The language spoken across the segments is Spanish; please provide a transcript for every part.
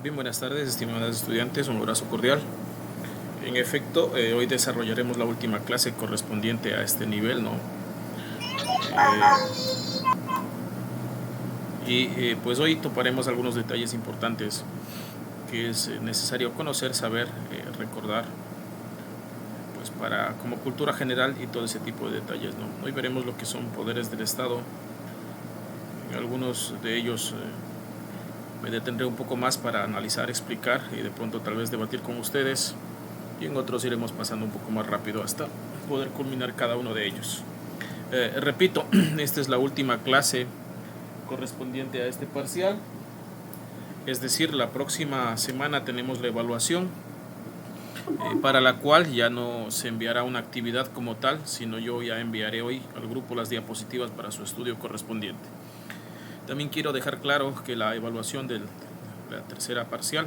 Bien, buenas tardes, estimadas estudiantes, un abrazo cordial. En efecto, hoy desarrollaremos la última clase correspondiente a este nivel, ¿no? Pues hoy toparemos algunos detalles importantes que es necesario conocer, saber, recordar, pues para como cultura general y todo ese tipo de detalles, ¿no? Hoy veremos lo que son poderes del Estado. En algunos de ellos me detendré un poco más para analizar, explicar y de pronto tal vez debatir con ustedes, y en otros iremos pasando un poco más rápido hasta poder culminar cada uno de ellos. Repito, esta es la última clase correspondiente a este parcial, es decir, la próxima semana tenemos la evaluación, para la cual ya no se enviará una actividad como tal, sino yo ya enviaré hoy al grupo las diapositivas para su estudio correspondiente. También quiero dejar claro que la evaluación de la tercera parcial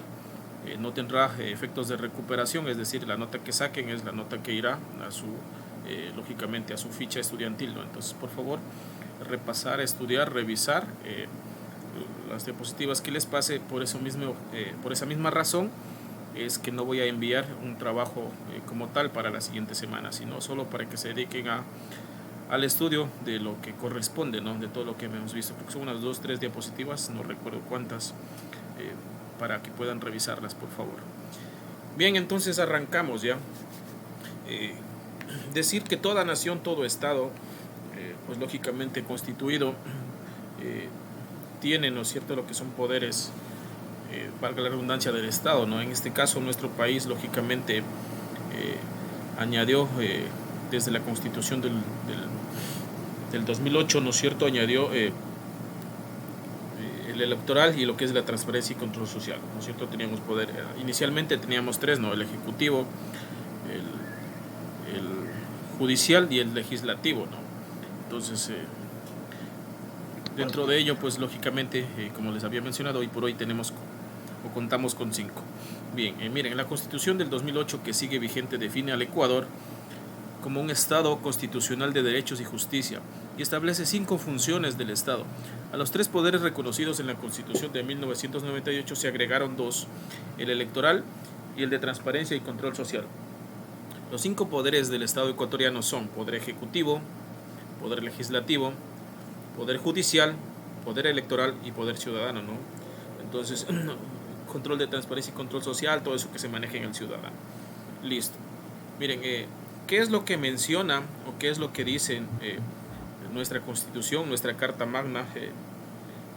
no tendrá efectos de recuperación, es decir, la nota que saquen es la nota que irá a su, lógicamente, a su ficha estudiantil, ¿no? Entonces, por favor, repasar, estudiar, revisar las diapositivas que les pase. Por esa misma razón es que no voy a enviar un trabajo como tal para la siguiente semana, sino solo para que se dediquen al estudio de lo que corresponde, ¿no? De todo lo que hemos visto, porque son unas 2-3 diapositivas, no recuerdo cuántas, para que puedan revisarlas, por favor. Bien, entonces arrancamos ya. Decir que toda nación, todo estado, pues lógicamente constituido, tiene, ¿no es cierto?, lo que son poderes, valga la redundancia, del Estado, ¿no? En este caso, nuestro país, lógicamente, añadió, desde la Constitución del 2008, ¿no es cierto?, añadió el electoral y lo que es la transparencia y control social, ¿no es cierto? Teníamos poder, inicialmente teníamos tres, ¿no? El ejecutivo, el judicial y el legislativo, ¿no? Entonces, dentro de ello, pues lógicamente, como les había mencionado, hoy por hoy tenemos o contamos con 5. Bien, miren, la Constitución del 2008 que sigue vigente define al Ecuador como un Estado constitucional de derechos y justicia, y establece 5 funciones del Estado. A los 3 poderes reconocidos en la Constitución de 1998 se agregaron 2, el electoral y el de transparencia y control social. Los 5 poderes del Estado ecuatoriano son poder ejecutivo, poder legislativo, poder judicial, poder electoral y poder ciudadano, ¿no? Entonces, control de transparencia y control social, todo eso que se maneja en el ciudadano. Listo. Miren, ¿qué es lo que menciona o qué es lo que dice nuestra Constitución, nuestra Carta Magna,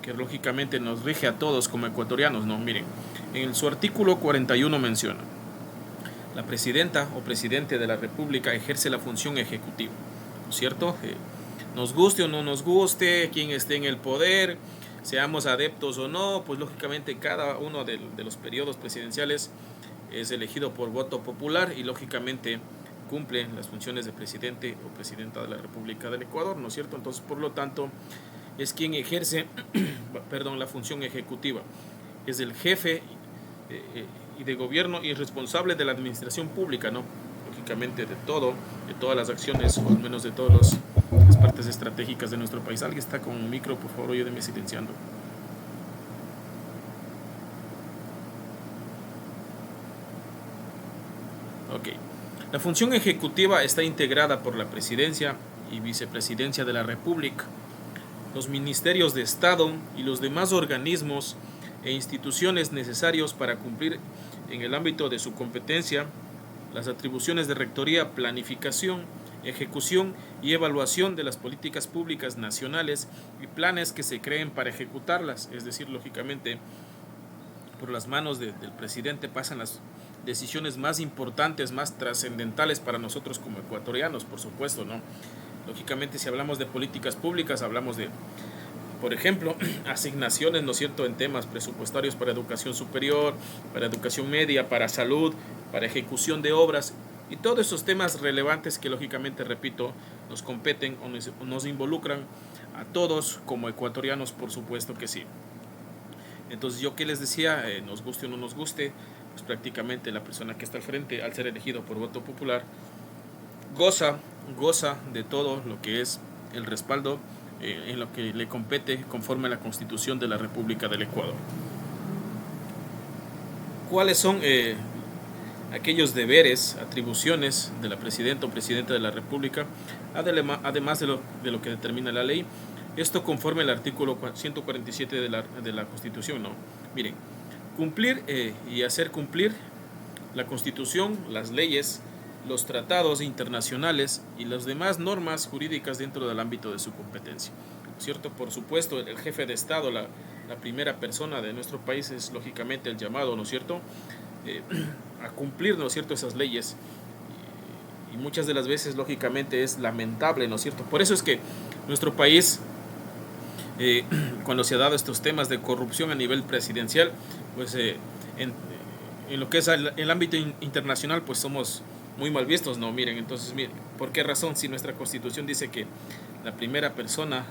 que lógicamente nos rige a todos como ecuatorianos, ¿no? Miren, en su artículo 41 menciona: la presidenta o presidente de la República ejerce la función ejecutiva, ¿no es cierto? Nos guste o no nos guste, quien esté en el poder, seamos adeptos o no, pues lógicamente cada uno de los periodos presidenciales es elegido por voto popular y lógicamente cumple las funciones de presidente o presidenta de la República del Ecuador, ¿no es cierto? Entonces, por lo tanto, es quien ejerce la función ejecutiva. Es el jefe y de gobierno y responsable de la administración pública, ¿no? Lógicamente de todo, de todas las acciones, o al menos de todas las partes estratégicas de nuestro país. Alguien está con un micro, por favor, ayúdeme silenciando. Ok. La función ejecutiva está integrada por la presidencia y vicepresidencia de la República, los ministerios de Estado y los demás organismos e instituciones necesarios para cumplir en el ámbito de su competencia las atribuciones de rectoría, planificación, ejecución y evaluación de las políticas públicas nacionales y planes que se creen para ejecutarlas. Es decir, lógicamente, por las manos del presidente pasan las decisiones más importantes, más trascendentales para nosotros como ecuatorianos, por supuesto, ¿no? Lógicamente, si hablamos de políticas públicas, hablamos de, por ejemplo, asignaciones, ¿no es cierto?, en temas presupuestarios para educación superior, para educación media, para salud, para ejecución de obras y todos esos temas relevantes que lógicamente, repito, nos competen o nos involucran a todos como ecuatorianos, por supuesto que sí. Entonces, yo que les decía, nos guste o no nos guste, pues prácticamente la persona que está al frente, al ser elegido por voto popular, goza de todo lo que es el respaldo en lo que le compete conforme a la Constitución de la República del Ecuador. ¿Cuáles son aquellos deberes, atribuciones de la presidenta o presidente de la República, además de lo que determina la ley? Esto conforme al artículo 147 de la Constitución, ¿no? Miren, cumplir y hacer cumplir la Constitución, las leyes, los tratados internacionales y las demás normas jurídicas dentro del ámbito de su competencia, ¿cierto? Por supuesto, el jefe de Estado, la primera persona de nuestro país, es lógicamente el llamado, ¿no es cierto?, a cumplir, ¿no es cierto?, esas leyes. Y muchas de las veces, lógicamente, es lamentable, ¿no es cierto? Por eso es que nuestro país, cuando se ha dado estos temas de corrupción a nivel presidencial, pues en lo que es el ámbito internacional, pues somos muy mal vistos, ¿no? Miren, entonces, miren, ¿por qué razón? Si nuestra Constitución dice que la primera persona,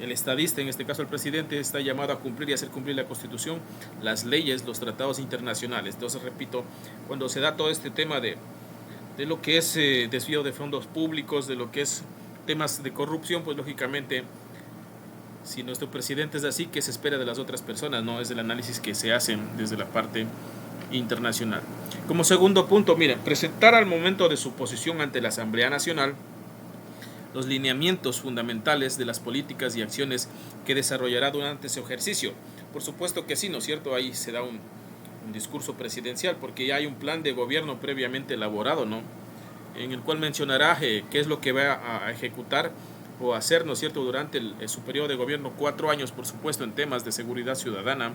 el estadista, en este caso el presidente, está llamado a cumplir y hacer cumplir la Constitución, las leyes, los tratados internacionales. Entonces, repito, cuando se da todo este tema de lo que es desvío de fondos públicos, de lo que es temas de corrupción, pues lógicamente, si nuestro presidente es así, ¿qué se espera de las otras personas? No es el análisis que se hacen desde la parte internacional. Como segundo punto, miren, presentar al momento de su posición ante la Asamblea Nacional los lineamientos fundamentales de las políticas y acciones que desarrollará durante ese ejercicio. Por supuesto que sí, ¿no es cierto? Ahí se da un discurso presidencial, porque ya hay un plan de gobierno previamente elaborado, ¿no?, en el cual mencionará qué es lo que va a ejecutar o hacer, ¿no es cierto?, durante su periodo de gobierno, 4 años, por supuesto, en temas de seguridad ciudadana,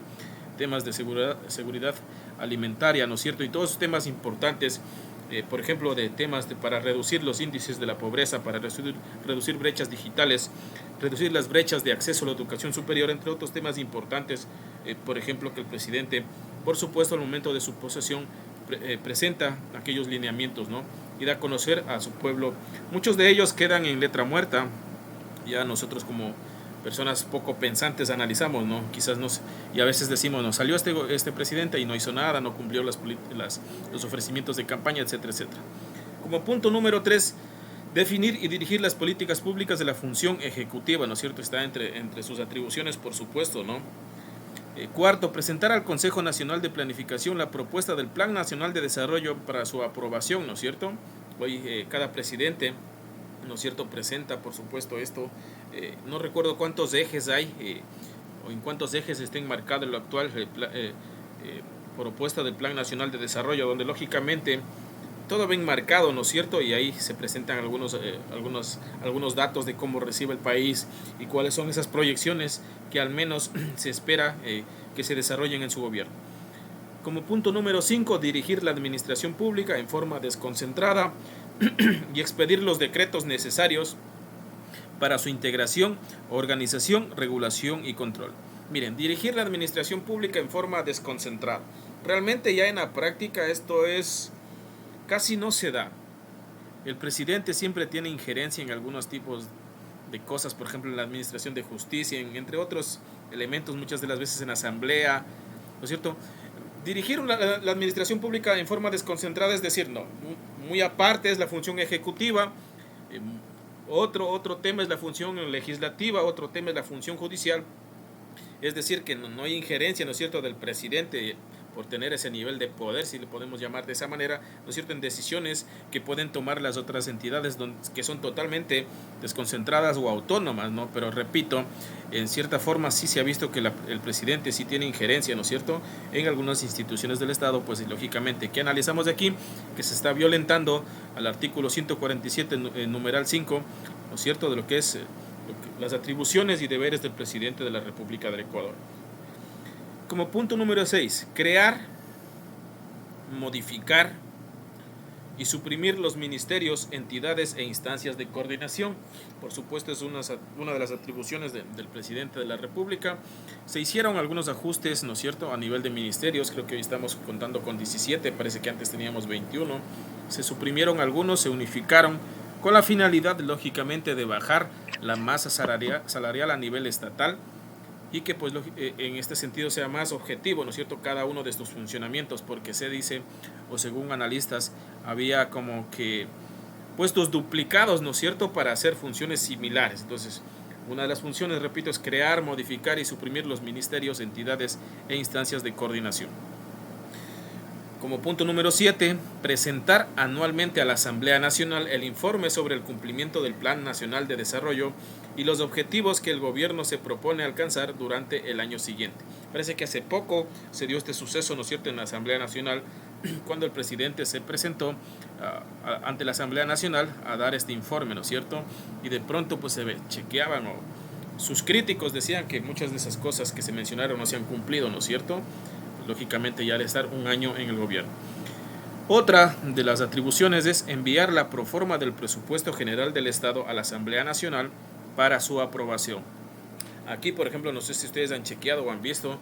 temas de seguridad alimentaria, ¿no es cierto?, y todos esos temas importantes, por ejemplo, de temas para reducir los índices de la pobreza, para reducir brechas digitales, reducir las brechas de acceso a la educación superior, entre otros temas importantes, por ejemplo, que el presidente, por supuesto, al momento de su posesión, presenta aquellos lineamientos, ¿no?, y da a conocer a su pueblo. Muchos de ellos quedan en letra muerta. Ya nosotros, como personas poco pensantes, analizamos, ¿no? Quizás y a veces decimos, nos salió este presidente y no hizo nada, no cumplió los ofrecimientos de campaña, etcétera, etcétera. Como punto número 3, definir y dirigir las políticas públicas de la función ejecutiva, ¿no es cierto? Está entre sus atribuciones, por supuesto, ¿no? Cuarto, presentar al Consejo Nacional de Planificación la propuesta del Plan Nacional de Desarrollo para su aprobación, ¿no es cierto? Hoy cada presidente, ¿no es cierto?, presenta, por supuesto, esto. No recuerdo cuántos ejes hay o en cuántos ejes está enmarcado la actual propuesta del Plan Nacional de Desarrollo, donde lógicamente todo bien marcado, ¿no es cierto?, y ahí se presentan algunos datos de cómo recibe el país y cuáles son esas proyecciones que al menos se espera que se desarrollen en su gobierno. Como punto número 5, dirigir la administración pública en forma desconcentrada y expedir los decretos necesarios para su integración, organización, regulación y control. Miren, dirigir la administración pública en forma desconcentrada. Realmente ya en la práctica esto casi no se da. El presidente siempre tiene injerencia en algunos tipos de cosas, por ejemplo en la administración de justicia, entre otros elementos, muchas de las veces en asamblea, ¿no es cierto? Dirigir la administración pública en forma desconcentrada, es decir, no, muy aparte es la función ejecutiva, otro tema es la función legislativa, otro tema es la función judicial, es decir, que no hay injerencia, ¿no es cierto?, del presidente por tener ese nivel de poder, si le podemos llamar de esa manera, ¿no es cierto?, en decisiones que pueden tomar las otras entidades que son totalmente desconcentradas o autónomas, ¿no? Pero repito, en cierta forma sí se ha visto que el presidente sí tiene injerencia, ¿no es cierto?, en algunas instituciones del Estado, pues lógicamente, ¿qué analizamos de aquí? Que se está violentando al artículo 147, numeral 5, ¿no es cierto?, de lo que es las atribuciones y deberes del presidente de la República del Ecuador. Como punto número 6, crear, modificar y suprimir los ministerios, entidades e instancias de coordinación. Por supuesto, es una de las atribuciones del presidente de la República. Se hicieron algunos ajustes, ¿no es cierto?, a nivel de ministerios. Creo que hoy estamos contando con 17, parece que antes teníamos 21. Se suprimieron algunos, se unificaron, con la finalidad, lógicamente, de bajar la masa salarial a nivel estatal, y que pues en este sentido sea más objetivo, ¿no es cierto?, cada uno de estos funcionamientos, porque se dice, o según analistas, había como que puestos duplicados, ¿no es cierto?, para hacer funciones similares. Entonces, una de las funciones, repito, es crear, modificar y suprimir los ministerios, entidades e instancias de coordinación. Como punto número 7, presentar anualmente a la Asamblea Nacional el informe sobre el cumplimiento del Plan Nacional de Desarrollo y los objetivos que el gobierno se propone alcanzar durante el año siguiente. Parece que hace poco se dio este suceso, ¿no es cierto?, en la Asamblea Nacional, cuando el presidente se presentó ante la Asamblea Nacional a dar este informe, ¿no es cierto? Y de pronto pues se chequeaban, o sus críticos decían que muchas de esas cosas que se mencionaron no se han cumplido, ¿no es cierto? Lógicamente ya al estar un año en el gobierno. Otra de las atribuciones es enviar la proforma del presupuesto general del Estado a la Asamblea Nacional para su aprobación. Aquí, por ejemplo, no sé si ustedes han chequeado o han visto,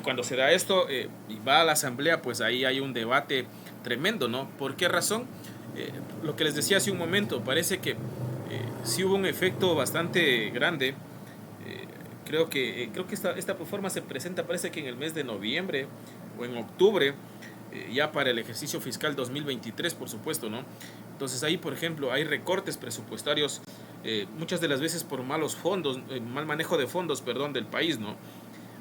cuando se da esto y va a la Asamblea, pues ahí hay un debate tremendo, ¿no? ¿Por qué razón? Lo que les decía hace un momento, parece que sí hubo un efecto bastante grande. Creo que esta proforma se presenta, parece que en el mes de noviembre o en octubre, ya para el ejercicio fiscal 2023, por supuesto, ¿no? Entonces ahí, por ejemplo, hay recortes presupuestarios, muchas de las veces por malos fondos, mal manejo de fondos, perdón, del país, ¿no?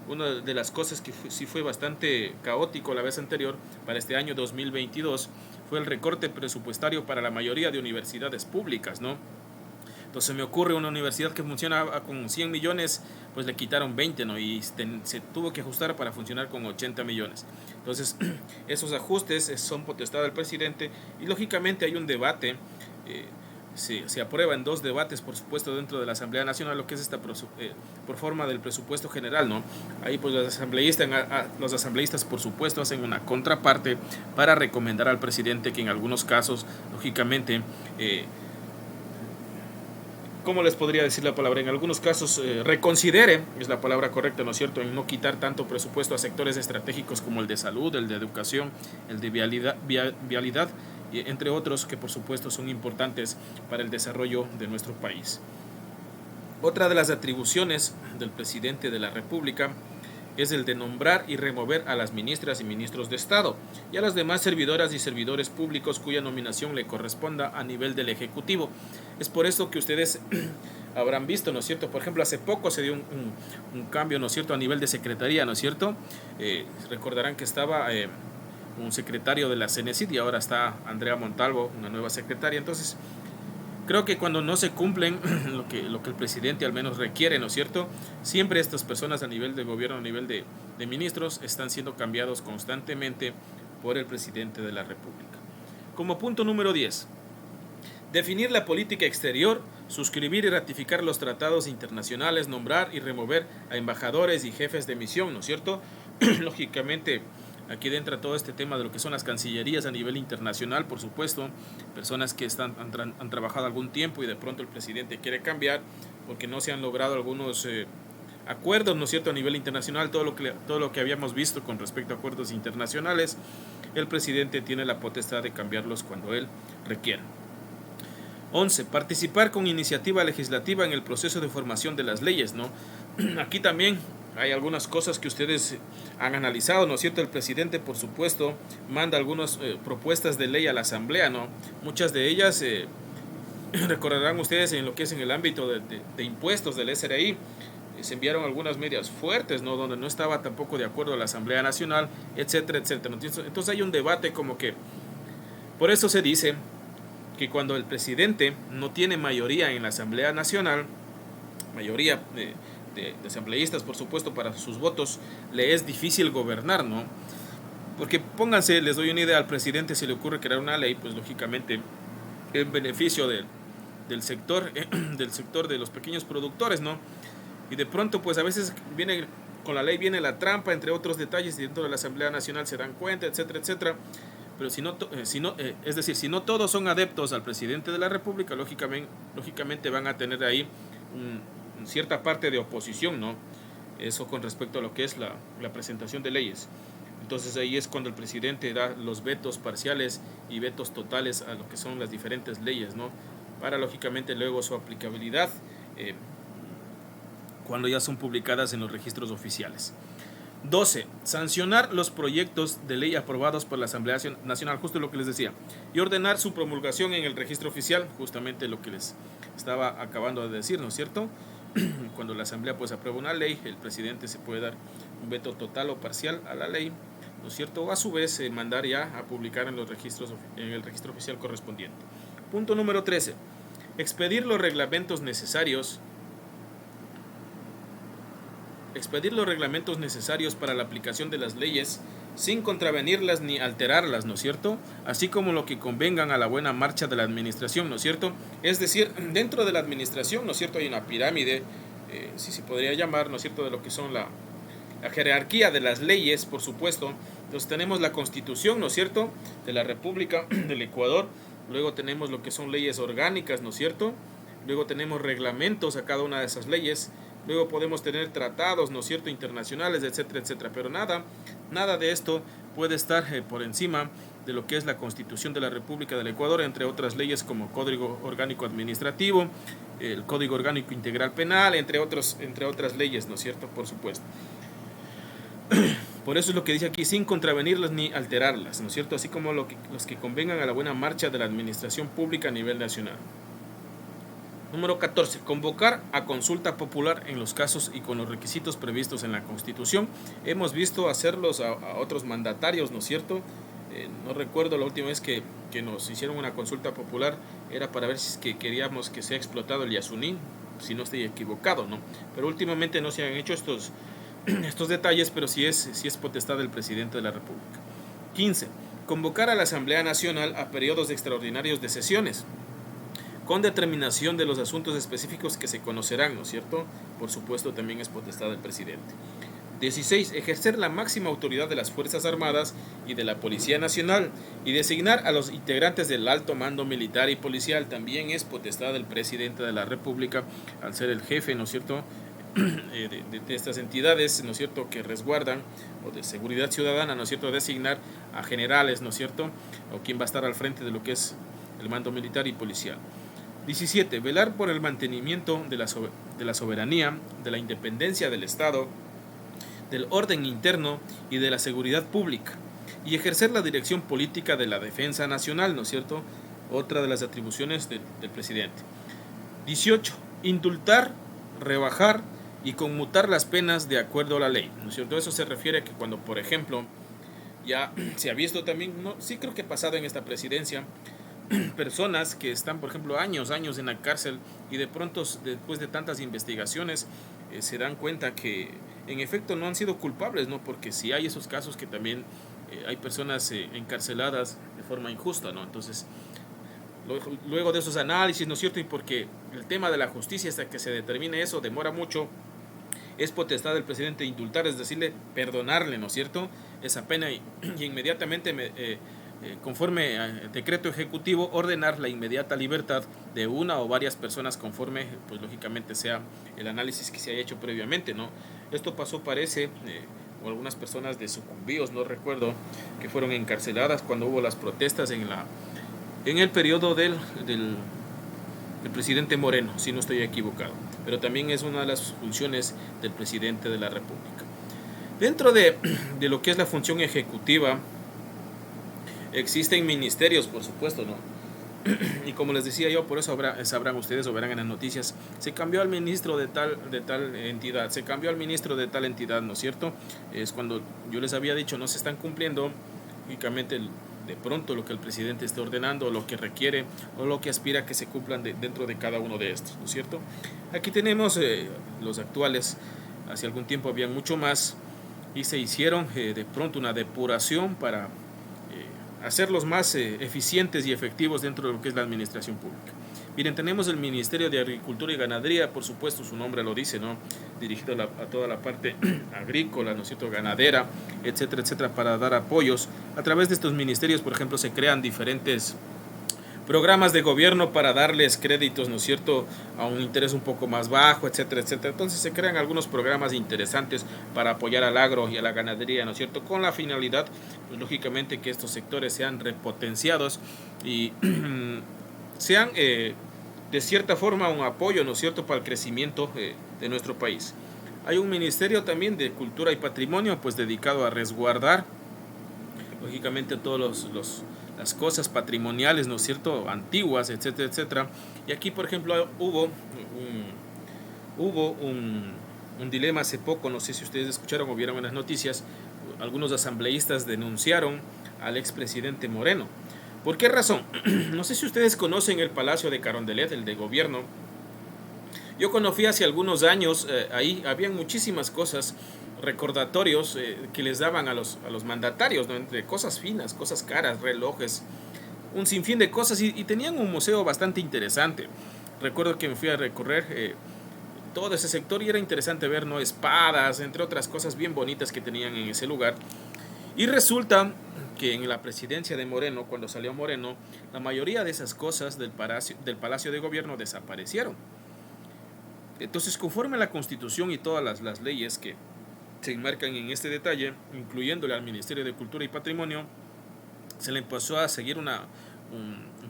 Una de las cosas que sí fue bastante caótico la vez anterior, para este año 2022, fue el recorte presupuestario para la mayoría de universidades públicas, ¿no? Entonces me ocurre una universidad que funciona con 100 millones, pues le quitaron 20, ¿no? Y se tuvo que ajustar para funcionar con 80 millones. Entonces, esos ajustes son potestad del presidente y lógicamente hay un debate. Se aprueba en dos debates, por supuesto, dentro de la Asamblea Nacional, lo que es esta por forma del presupuesto general, ¿no? Ahí pues los asambleístas, por supuesto, hacen una contraparte para recomendar al presidente que en algunos casos, lógicamente, ¿cómo les podría decir la palabra? En algunos casos reconsidere, es la palabra correcta, ¿no es cierto?, en no quitar tanto presupuesto a sectores estratégicos como el de salud, el de educación, el de vialidad, entre otros que por supuesto son importantes para el desarrollo de nuestro país. Otra de las atribuciones del presidente de la República es el de nombrar y remover a las ministras y ministros de Estado y a las demás servidoras y servidores públicos cuya nominación le corresponda a nivel del Ejecutivo. Es por eso que ustedes habrán visto, ¿no es cierto? Por ejemplo, hace poco se dio un cambio, ¿no es cierto?, a nivel de secretaría, ¿no es cierto? Recordarán que estaba un secretario de la CENESID y ahora está Andrea Montalvo, una nueva secretaria. Entonces, creo que cuando no se cumplen lo que el presidente al menos requiere, ¿no es cierto?, siempre estas personas a nivel de gobierno, a nivel de ministros, están siendo cambiados constantemente por el presidente de la República. Como punto número 10, definir la política exterior, suscribir y ratificar los tratados internacionales, nombrar y remover a embajadores y jefes de misión, ¿no es cierto? Lógicamente, aquí entra todo este tema de lo que son las cancillerías a nivel internacional, por supuesto, personas que han trabajado algún tiempo y de pronto el presidente quiere cambiar porque no se han logrado algunos acuerdos, ¿no es cierto?, a nivel internacional, todo lo que habíamos visto con respecto a acuerdos internacionales, el presidente tiene la potestad de cambiarlos cuando él requiera. 11. Participar con iniciativa legislativa en el proceso de formación de las leyes, ¿no? Aquí también hay algunas cosas que ustedes han analizado, ¿no es cierto? El presidente, por supuesto, manda algunas propuestas de ley a la Asamblea, ¿no? Muchas de ellas, recordarán ustedes en lo que es en el ámbito de impuestos del SRI, se enviaron algunas medidas fuertes, ¿no?, donde no estaba tampoco de acuerdo la Asamblea Nacional, etcétera, etcétera. Entonces hay un debate como que, por eso se dice que cuando el presidente no tiene mayoría en la Asamblea Nacional, mayoría de asambleístas, por supuesto, para sus votos, le es difícil gobernar, ¿no? Porque pónganse, les doy una idea, al presidente se le ocurre crear una ley, pues lógicamente en beneficio del sector de los pequeños productores, ¿no? Y de pronto, pues a veces con la ley viene la trampa, entre otros detalles, y dentro de la Asamblea Nacional se dan cuenta, etcétera, etcétera. Pero si no todos son adeptos al presidente de la República, lógicamente van a tener ahí cierta parte de oposición, ¿no? Eso con respecto a lo que es la presentación de leyes. Entonces ahí es cuando el presidente da los vetos parciales y vetos totales a lo que son las diferentes leyes, ¿no? Para lógicamente luego su aplicabilidad cuando ya son publicadas en los registros oficiales. 12. Sancionar los proyectos de ley aprobados por la Asamblea Nacional, justo lo que les decía, y ordenar su promulgación en el registro oficial, justamente lo que les estaba acabando de decir, ¿no es cierto? Cuando la Asamblea pues aprueba una ley, el presidente se puede dar un veto total o parcial a la ley ¿no es cierto? O a su vez mandar ya a publicar en el registro oficial correspondiente. Punto número 13. Expedir los reglamentos necesarios para la aplicación de las leyes sin contravenirlas ni alterarlas, ¿no es cierto? Así como lo que convengan a la buena marcha de la administración, ¿no es cierto? Es decir, dentro de la administración, ¿no es cierto?, hay una pirámide, si se podría llamar, ¿no es cierto?, de lo que son la jerarquía de las leyes, por supuesto. Entonces tenemos la Constitución, ¿no es cierto?, de la República del Ecuador. Luego tenemos lo que son leyes orgánicas, ¿no es cierto? Luego tenemos reglamentos a cada una de esas leyes. Luego podemos tener tratados, ¿no es cierto?, internacionales, etcétera, etcétera. Pero nada de esto puede estar por encima de lo que es la Constitución de la República del Ecuador, entre otras leyes como Código Orgánico Administrativo, el Código Orgánico Integral Penal, entre otras leyes, ¿no es cierto?, por supuesto. Por eso es lo que dice aquí, sin contravenirlas ni alterarlas, ¿no es cierto?, así como los que convengan a la buena marcha de la administración pública a nivel nacional. Número 14. Convocar a consulta popular en los casos y con los requisitos previstos en la Constitución. Hemos visto hacerlos a otros mandatarios, ¿no es cierto? No recuerdo la última vez que nos hicieron una consulta popular, era para ver si es que queríamos que sea explotado el Yasuní, si no estoy equivocado, ¿no? Pero últimamente no se han hecho estos detalles, pero sí es potestad del presidente de la República. 15. Convocar a la Asamblea Nacional a periodos extraordinarios de sesiones, con determinación de los asuntos específicos que se conocerán, ¿no es cierto? Por supuesto, también es potestad del presidente. 16. Ejercer la máxima autoridad de las Fuerzas Armadas y de la Policía Nacional y designar a los integrantes del alto mando militar y policial. También es potestad del presidente de la República, al ser el jefe, ¿no es cierto?, de estas entidades, ¿no es cierto?, que resguardan, o de seguridad ciudadana, ¿no es cierto?, designar a generales, ¿no es cierto?, o quien va a estar al frente de lo que es el mando militar y policial. 17. Velar por el mantenimiento de la soberanía, de la independencia del Estado, del orden interno y de la seguridad pública, y ejercer la dirección política de la defensa nacional, ¿no es cierto?, otra de las atribuciones del presidente. 18. Indultar, rebajar y conmutar las penas de acuerdo a la ley, ¿no es cierto? Eso se refiere a que cuando, por ejemplo, ya se ha visto también, no, sí creo que ha pasado en esta presidencia, personas que están, por ejemplo, años en la cárcel y de pronto, después de tantas investigaciones, se dan cuenta que en efecto no han sido culpables, ¿no? Porque si hay esos casos que también hay personas encarceladas de forma injusta, ¿no? Entonces, luego de esos análisis, ¿no es cierto? Y porque el tema de la justicia, hasta que se determine eso, demora mucho, es potestad del presidente indultar, es decirle, perdonarle, ¿no es cierto?, esa pena y inmediatamente conforme al decreto ejecutivo, ordenar la inmediata libertad de una o varias personas conforme, pues lógicamente sea el análisis que se haya hecho previamente, ¿no? Esto pasó, parece, o algunas personas de Sucumbíos, no recuerdo, que fueron encarceladas cuando hubo las protestas en el periodo del presidente Moreno, si no estoy equivocado. Pero también es una de las funciones del presidente de la República. Dentro de lo que es la función ejecutiva, existen ministerios, por supuesto, ¿no? Y como les decía yo, por eso sabrán ustedes o verán en las noticias, se cambió al ministro de tal entidad, se cambió al ministro de tal entidad, ¿no es cierto? Es cuando yo les había dicho, no se están cumpliendo, únicamente de pronto lo que el presidente esté ordenando, lo que requiere o lo que aspira que se cumplan dentro de cada uno de estos, ¿no es cierto? Aquí tenemos los actuales, hace algún tiempo habían mucho más y se hicieron de pronto una depuración para hacerlos más eficientes y efectivos dentro de lo que es la administración pública. Miren, tenemos el Ministerio de Agricultura y Ganadería, por supuesto su nombre lo dice, ¿no? Dirigido a toda la parte agrícola, ¿no es cierto?, ganadera, etcétera, etcétera, para dar apoyos. A través de estos ministerios, por ejemplo, se crean diferentes programas de gobierno para darles créditos, ¿no es cierto?, a un interés un poco más bajo, etcétera, etcétera. Entonces se crean algunos programas interesantes para apoyar al agro y a la ganadería, ¿no es cierto?, con la finalidad, pues lógicamente, que estos sectores sean repotenciados y sean de cierta forma un apoyo, ¿no es cierto?, para el crecimiento de nuestro país. Hay un ministerio también de Cultura y Patrimonio, pues dedicado a resguardar, lógicamente, todos las cosas patrimoniales, ¿no es cierto?, antiguas, etcétera, etcétera. Y aquí, por ejemplo, hubo un dilema hace poco, no sé si ustedes escucharon o vieron en las noticias, algunos asambleístas denunciaron al expresidente Moreno. ¿Por qué razón? No sé si ustedes conocen el Palacio de Carondelet, el de gobierno. Yo conocí hace algunos años, ahí habían muchísimas cosas, recordatorios que les daban a los mandatarios, ¿no? Entre cosas finas, cosas caras, relojes, un sinfín de cosas, y tenían un museo bastante interesante. Recuerdo que me fui a recorrer todo ese sector y era interesante ver, ¿no?, espadas, entre otras cosas bien bonitas que tenían en ese lugar. Y resulta que en la presidencia de Moreno, cuando salió Moreno, la mayoría de esas cosas del Palacio de Gobierno desaparecieron. Entonces, conforme a la Constitución y todas las leyes que se enmarcan en este detalle, incluyéndole al Ministerio de Cultura y Patrimonio, se le empezó a seguir un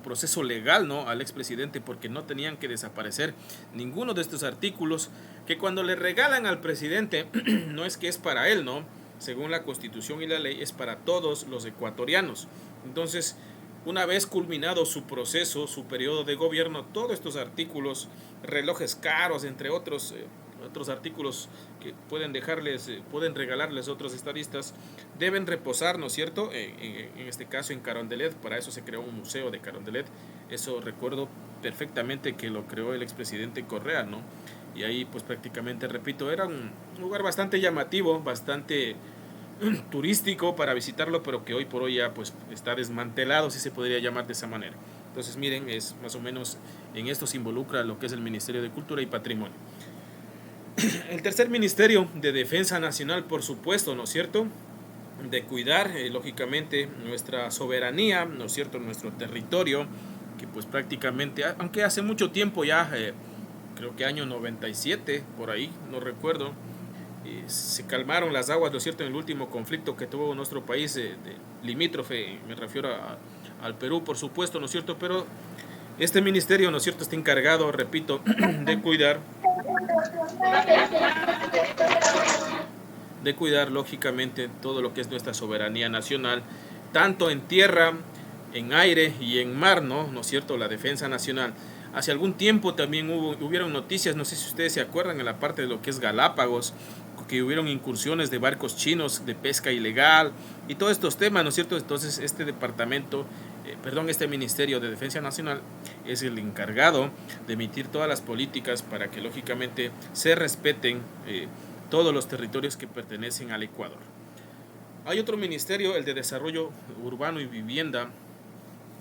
proceso legal, ¿no?, al expresidente, porque no tenían que desaparecer ninguno de estos artículos que cuando le regalan al presidente no es que es para él, ¿no? Según la Constitución y la ley es para todos los ecuatorianos. Entonces, una vez culminado su proceso, su periodo de gobierno, todos estos artículos, relojes caros, entre otros artículos que pueden regalarles otros estadistas, deben reposar, ¿no es cierto?, en este caso en Carondelet. Para eso se creó un museo de Carondelet. Eso recuerdo perfectamente que lo creó el expresidente Correa, ¿no? Y ahí pues prácticamente, repito, era un lugar bastante llamativo, bastante turístico para visitarlo, pero que hoy por hoy ya pues está desmantelado, si se podría llamar de esa manera. Entonces miren, es más o menos en esto se involucra lo que es el Ministerio de Cultura y Patrimonio. El tercer ministerio, de Defensa Nacional, por supuesto, ¿no es cierto?, de cuidar lógicamente nuestra soberanía, ¿no es cierto?, nuestro territorio, que pues prácticamente, aunque hace mucho tiempo ya, creo que año 97, por ahí, no recuerdo, se calmaron las aguas, ¿no es cierto?, en el último conflicto que tuvo nuestro país limítrofe, me refiero al Perú, por supuesto, ¿no es cierto?, pero este ministerio, ¿no es cierto?, está encargado, repito, de cuidar lógicamente todo lo que es nuestra soberanía nacional, tanto en tierra, en aire y en mar, ¿no es cierto?, la defensa nacional. Hace algún tiempo también hubieron noticias, no sé si ustedes se acuerdan, en la parte de lo que es Galápagos, que hubieron incursiones de barcos chinos de pesca ilegal y todos estos temas, ¿no es cierto? Entonces este este Ministerio de Defensa Nacional es el encargado de emitir todas las políticas para que lógicamente se respeten todos los territorios que pertenecen al Ecuador. Hay otro ministerio, el de Desarrollo Urbano y Vivienda.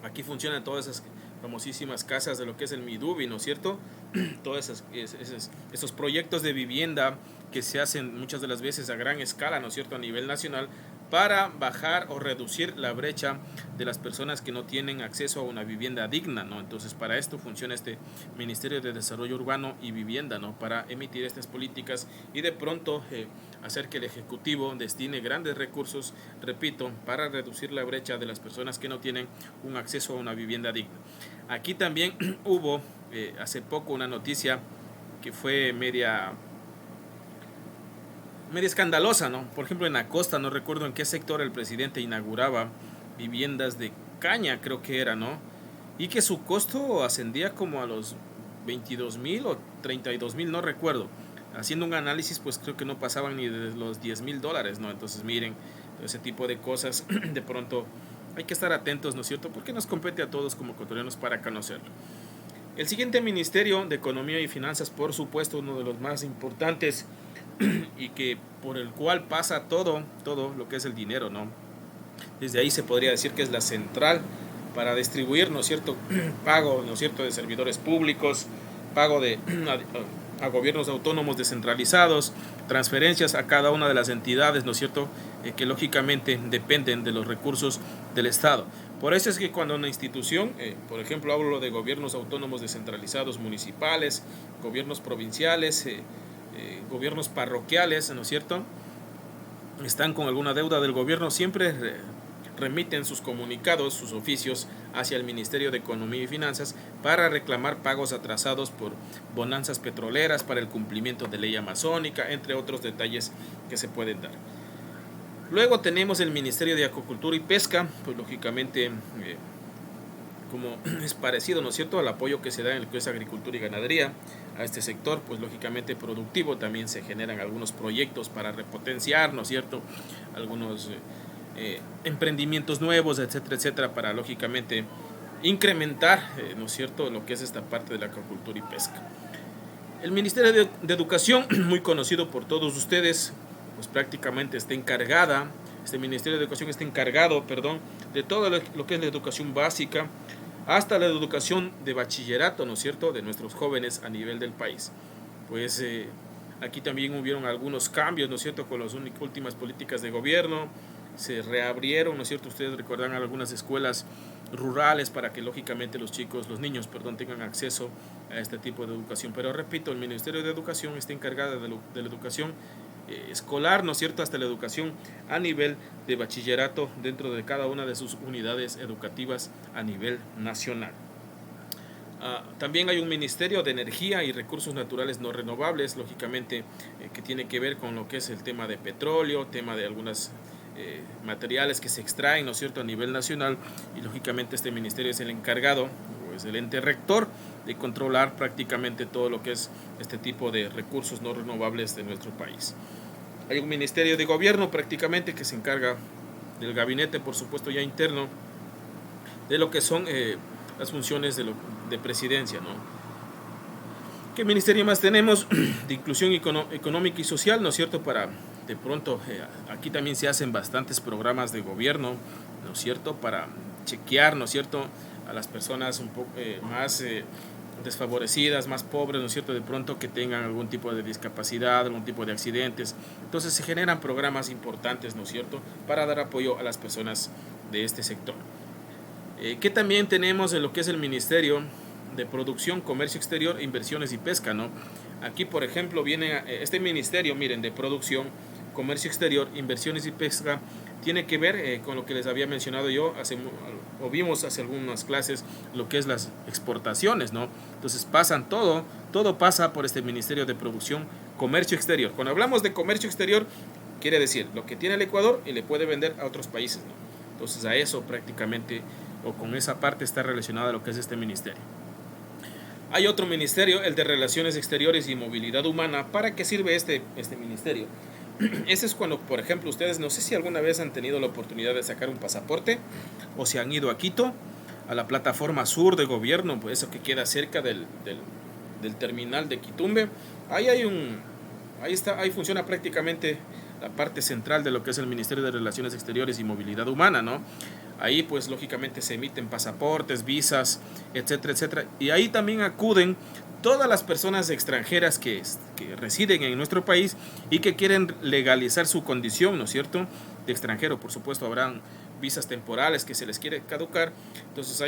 Aquí funcionan todas esas famosísimas casas de lo que es el Midubi, ¿no es cierto? Todos esos proyectos de vivienda que se hacen muchas de las veces a gran escala, ¿no es cierto?, a nivel nacional, para bajar o reducir la brecha de las personas que no tienen acceso a una vivienda digna, ¿no? Entonces, para esto funciona este Ministerio de Desarrollo Urbano y Vivienda, ¿no?, para emitir estas políticas y de pronto hacer que el Ejecutivo destine grandes recursos, repito, para reducir la brecha de las personas que no tienen un acceso a una vivienda digna. Aquí también hubo hace poco una noticia que fue media escandalosa, ¿no? Por ejemplo, en la costa, no recuerdo en qué sector el presidente inauguraba viviendas de caña, creo que era, ¿no? Y que su costo ascendía como a los 22,000 o 32,000, no recuerdo. Haciendo un análisis, pues creo que no pasaban ni de los $10,000, ¿no? Entonces, miren, ese tipo de cosas, de pronto hay que estar atentos, ¿no es cierto?, porque nos compete a todos como ecuatorianos para conocerlo. El siguiente Ministerio de Economía y Finanzas, por supuesto, uno de los más importantes y que por el cual pasa todo lo que es el dinero, ¿no? Desde ahí se podría decir que es la central para distribuir, ¿no es cierto?, pago, ¿no es cierto?, de servidores públicos, pago a gobiernos autónomos descentralizados, transferencias a cada una de las entidades, ¿no es cierto?, que lógicamente dependen de los recursos del Estado. Por eso es que cuando una institución, por ejemplo, hablo de gobiernos autónomos descentralizados municipales, gobiernos provinciales, gobiernos parroquiales, ¿no es cierto?, están con alguna deuda del gobierno, siempre remiten sus comunicados, sus oficios hacia el Ministerio de Economía y Finanzas para reclamar pagos atrasados por bonanzas petroleras, para el cumplimiento de ley amazónica, entre otros detalles que se pueden dar. Luego tenemos el Ministerio de Acuicultura y Pesca, pues lógicamente como es parecido, ¿no es cierto?, al apoyo que se da en lo que es agricultura y ganadería, a este sector, pues lógicamente productivo. También se generan algunos proyectos para repotenciar, ¿no es cierto?, algunos emprendimientos nuevos, etcétera, etcétera, para lógicamente incrementar, ¿no es cierto?, lo que es esta parte de la acuacultura y pesca. El Ministerio de Educación, muy conocido por todos ustedes, pues prácticamente está encargada, este Ministerio de Educación está encargado, de todo lo que es la educación básica, hasta la educación de bachillerato, ¿no es cierto?, de nuestros jóvenes a nivel del país. Pues aquí también hubieron algunos cambios, ¿no es cierto?, con las últimas políticas de gobierno. Se reabrieron, ¿no es cierto?, ustedes recuerdan algunas escuelas rurales para que lógicamente los niños, tengan acceso a este tipo de educación. Pero repito, el Ministerio de Educación está encargado de la educación escolar, ¿no es cierto?, hasta la educación a nivel de bachillerato dentro de cada una de sus unidades educativas a nivel nacional. También hay un Ministerio de Energía y Recursos Naturales No Renovables, lógicamente que tiene que ver con lo que es el tema de petróleo, tema de algunas materiales que se extraen, ¿no es cierto?, a nivel nacional, y lógicamente este ministerio es el encargado, o es el ente rector, de controlar prácticamente todo lo que es este tipo de recursos no renovables de nuestro país. Hay un Ministerio de Gobierno prácticamente que se encarga del gabinete, por supuesto ya interno, de lo que son las funciones de presidencia, ¿no? ¿Qué ministerio más tenemos? De inclusión económica y social, ¿no es cierto?, para de pronto aquí también se hacen bastantes programas de gobierno, ¿no es cierto?, para chequear, ¿no es cierto?, a las personas un poco más desfavorecidas, más pobres, ¿no es cierto?, de pronto que tengan algún tipo de discapacidad, algún tipo de accidentes. Entonces se generan programas importantes, ¿no es cierto?, para dar apoyo a las personas de este sector. Que también tenemos en lo que es el Ministerio de Producción, Comercio Exterior, Inversiones y Pesca, ¿no? Aquí, por ejemplo, viene este ministerio, miren, de Producción, Comercio Exterior, Inversiones y Pesca, tiene que ver con lo que les había mencionado yo, vimos hace algunas clases, lo que es las exportaciones, ¿no? Entonces todo pasa por este Ministerio de Producción, Comercio Exterior. Cuando hablamos de comercio exterior, quiere decir lo que tiene el Ecuador y le puede vender a otros países, ¿no? Entonces a eso prácticamente, o con esa parte está relacionada lo que es este ministerio. Hay otro ministerio, el de Relaciones Exteriores y Movilidad Humana. ¿Para qué sirve este ministerio? Ese es cuando, por ejemplo, ustedes, no sé si alguna vez han tenido la oportunidad de sacar un pasaporte o se han ido a Quito, a la plataforma sur de gobierno, pues eso que queda cerca del terminal de Quitumbe. Ahí funciona prácticamente la parte central de lo que es el Ministerio de Relaciones Exteriores y Movilidad Humana, ¿no? Ahí pues lógicamente se emiten pasaportes, visas, etcétera, etcétera. Y ahí también acuden todas las personas extranjeras que residen en nuestro país y que quieren legalizar su condición, ¿no es cierto?, de extranjero. Por supuesto habrán visas temporales que se les quiere caducar. Entonces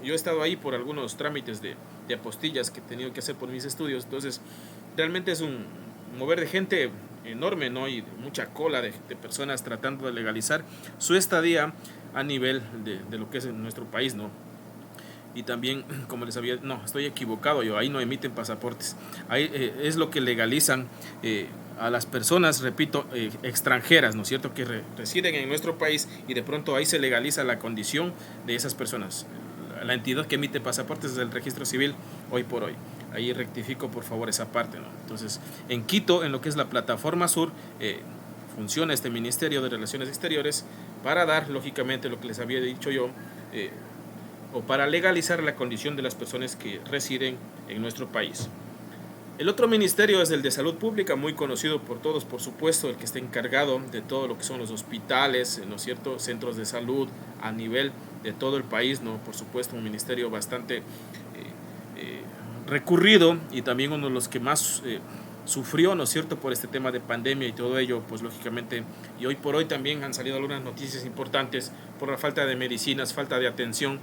yo he estado ahí por algunos trámites de apostillas que he tenido que hacer por mis estudios. Entonces realmente es un mover de gente enorme, ¿no?, y mucha cola de personas tratando de legalizar su estadía a nivel de lo que es en nuestro país, ¿no? Y también, como les había, no, estoy equivocado yo, ahí no emiten pasaportes, ahí es lo que legalizan a las personas, repito, extranjeras, ¿no es cierto?, que residen en nuestro país, y de pronto ahí se legaliza la condición de esas personas. La entidad que emite pasaportes es el Registro Civil hoy por hoy. Ahí rectifico por favor esa parte, ¿no? Entonces, en Quito, en lo que es la plataforma sur, funciona este Ministerio de Relaciones Exteriores para dar, lógicamente, lo que les había dicho yo, o para legalizar la condición de las personas que residen en nuestro país. El otro ministerio es el de Salud Pública, muy conocido por todos, por supuesto, el que está encargado de todo lo que son los hospitales, ¿no es cierto?, centros de salud a nivel de todo el país, ¿no? Por supuesto, un ministerio bastante recurrido, y también uno de los que más sufrió, ¿no es cierto?, por este tema de pandemia y todo ello, pues lógicamente, y hoy por hoy también han salido algunas noticias importantes por la falta de medicinas, falta de atención,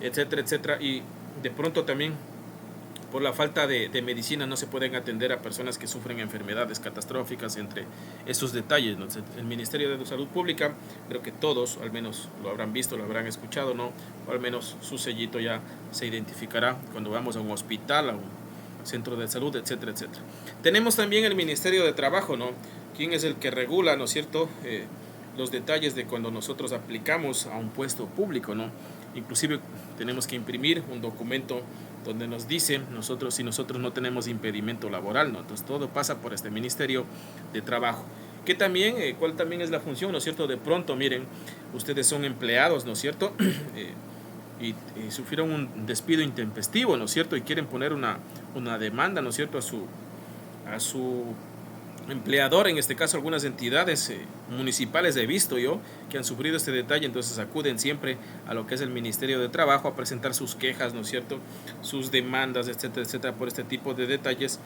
etcétera, etcétera, y de pronto también por la falta de medicina no se pueden atender a personas que sufren enfermedades catastróficas, entre esos detalles, ¿no? El Ministerio de Salud Pública, creo que todos al menos lo habrán visto, lo habrán escuchado, ¿no?, o al menos su sellito ya se identificará cuando vamos a un hospital, a un centro de salud, etcétera, etcétera. Tenemos también el Ministerio de Trabajo, ¿no?, quien es el que regula, ¿no es cierto?, los detalles de cuando nosotros aplicamos a un puesto público, ¿no? inclusive tenemos que imprimir un documento donde nos dice si nosotros no tenemos impedimento laboral, ¿no? Entonces todo pasa por este Ministerio de Trabajo. Que también, ¿cuál también es la función, ¿no es cierto? De pronto, miren, ustedes son empleados, ¿no es cierto? Y sufrieron un despido intempestivo, ¿no es cierto? Y quieren poner una demanda, ¿no es cierto?, a su empleador, en este caso algunas entidades municipales he visto yo que han sufrido este detalle, entonces acuden siempre a lo que es el Ministerio de Trabajo a presentar sus quejas, ¿no es cierto?, sus demandas, etcétera, etcétera, por este tipo de detalles.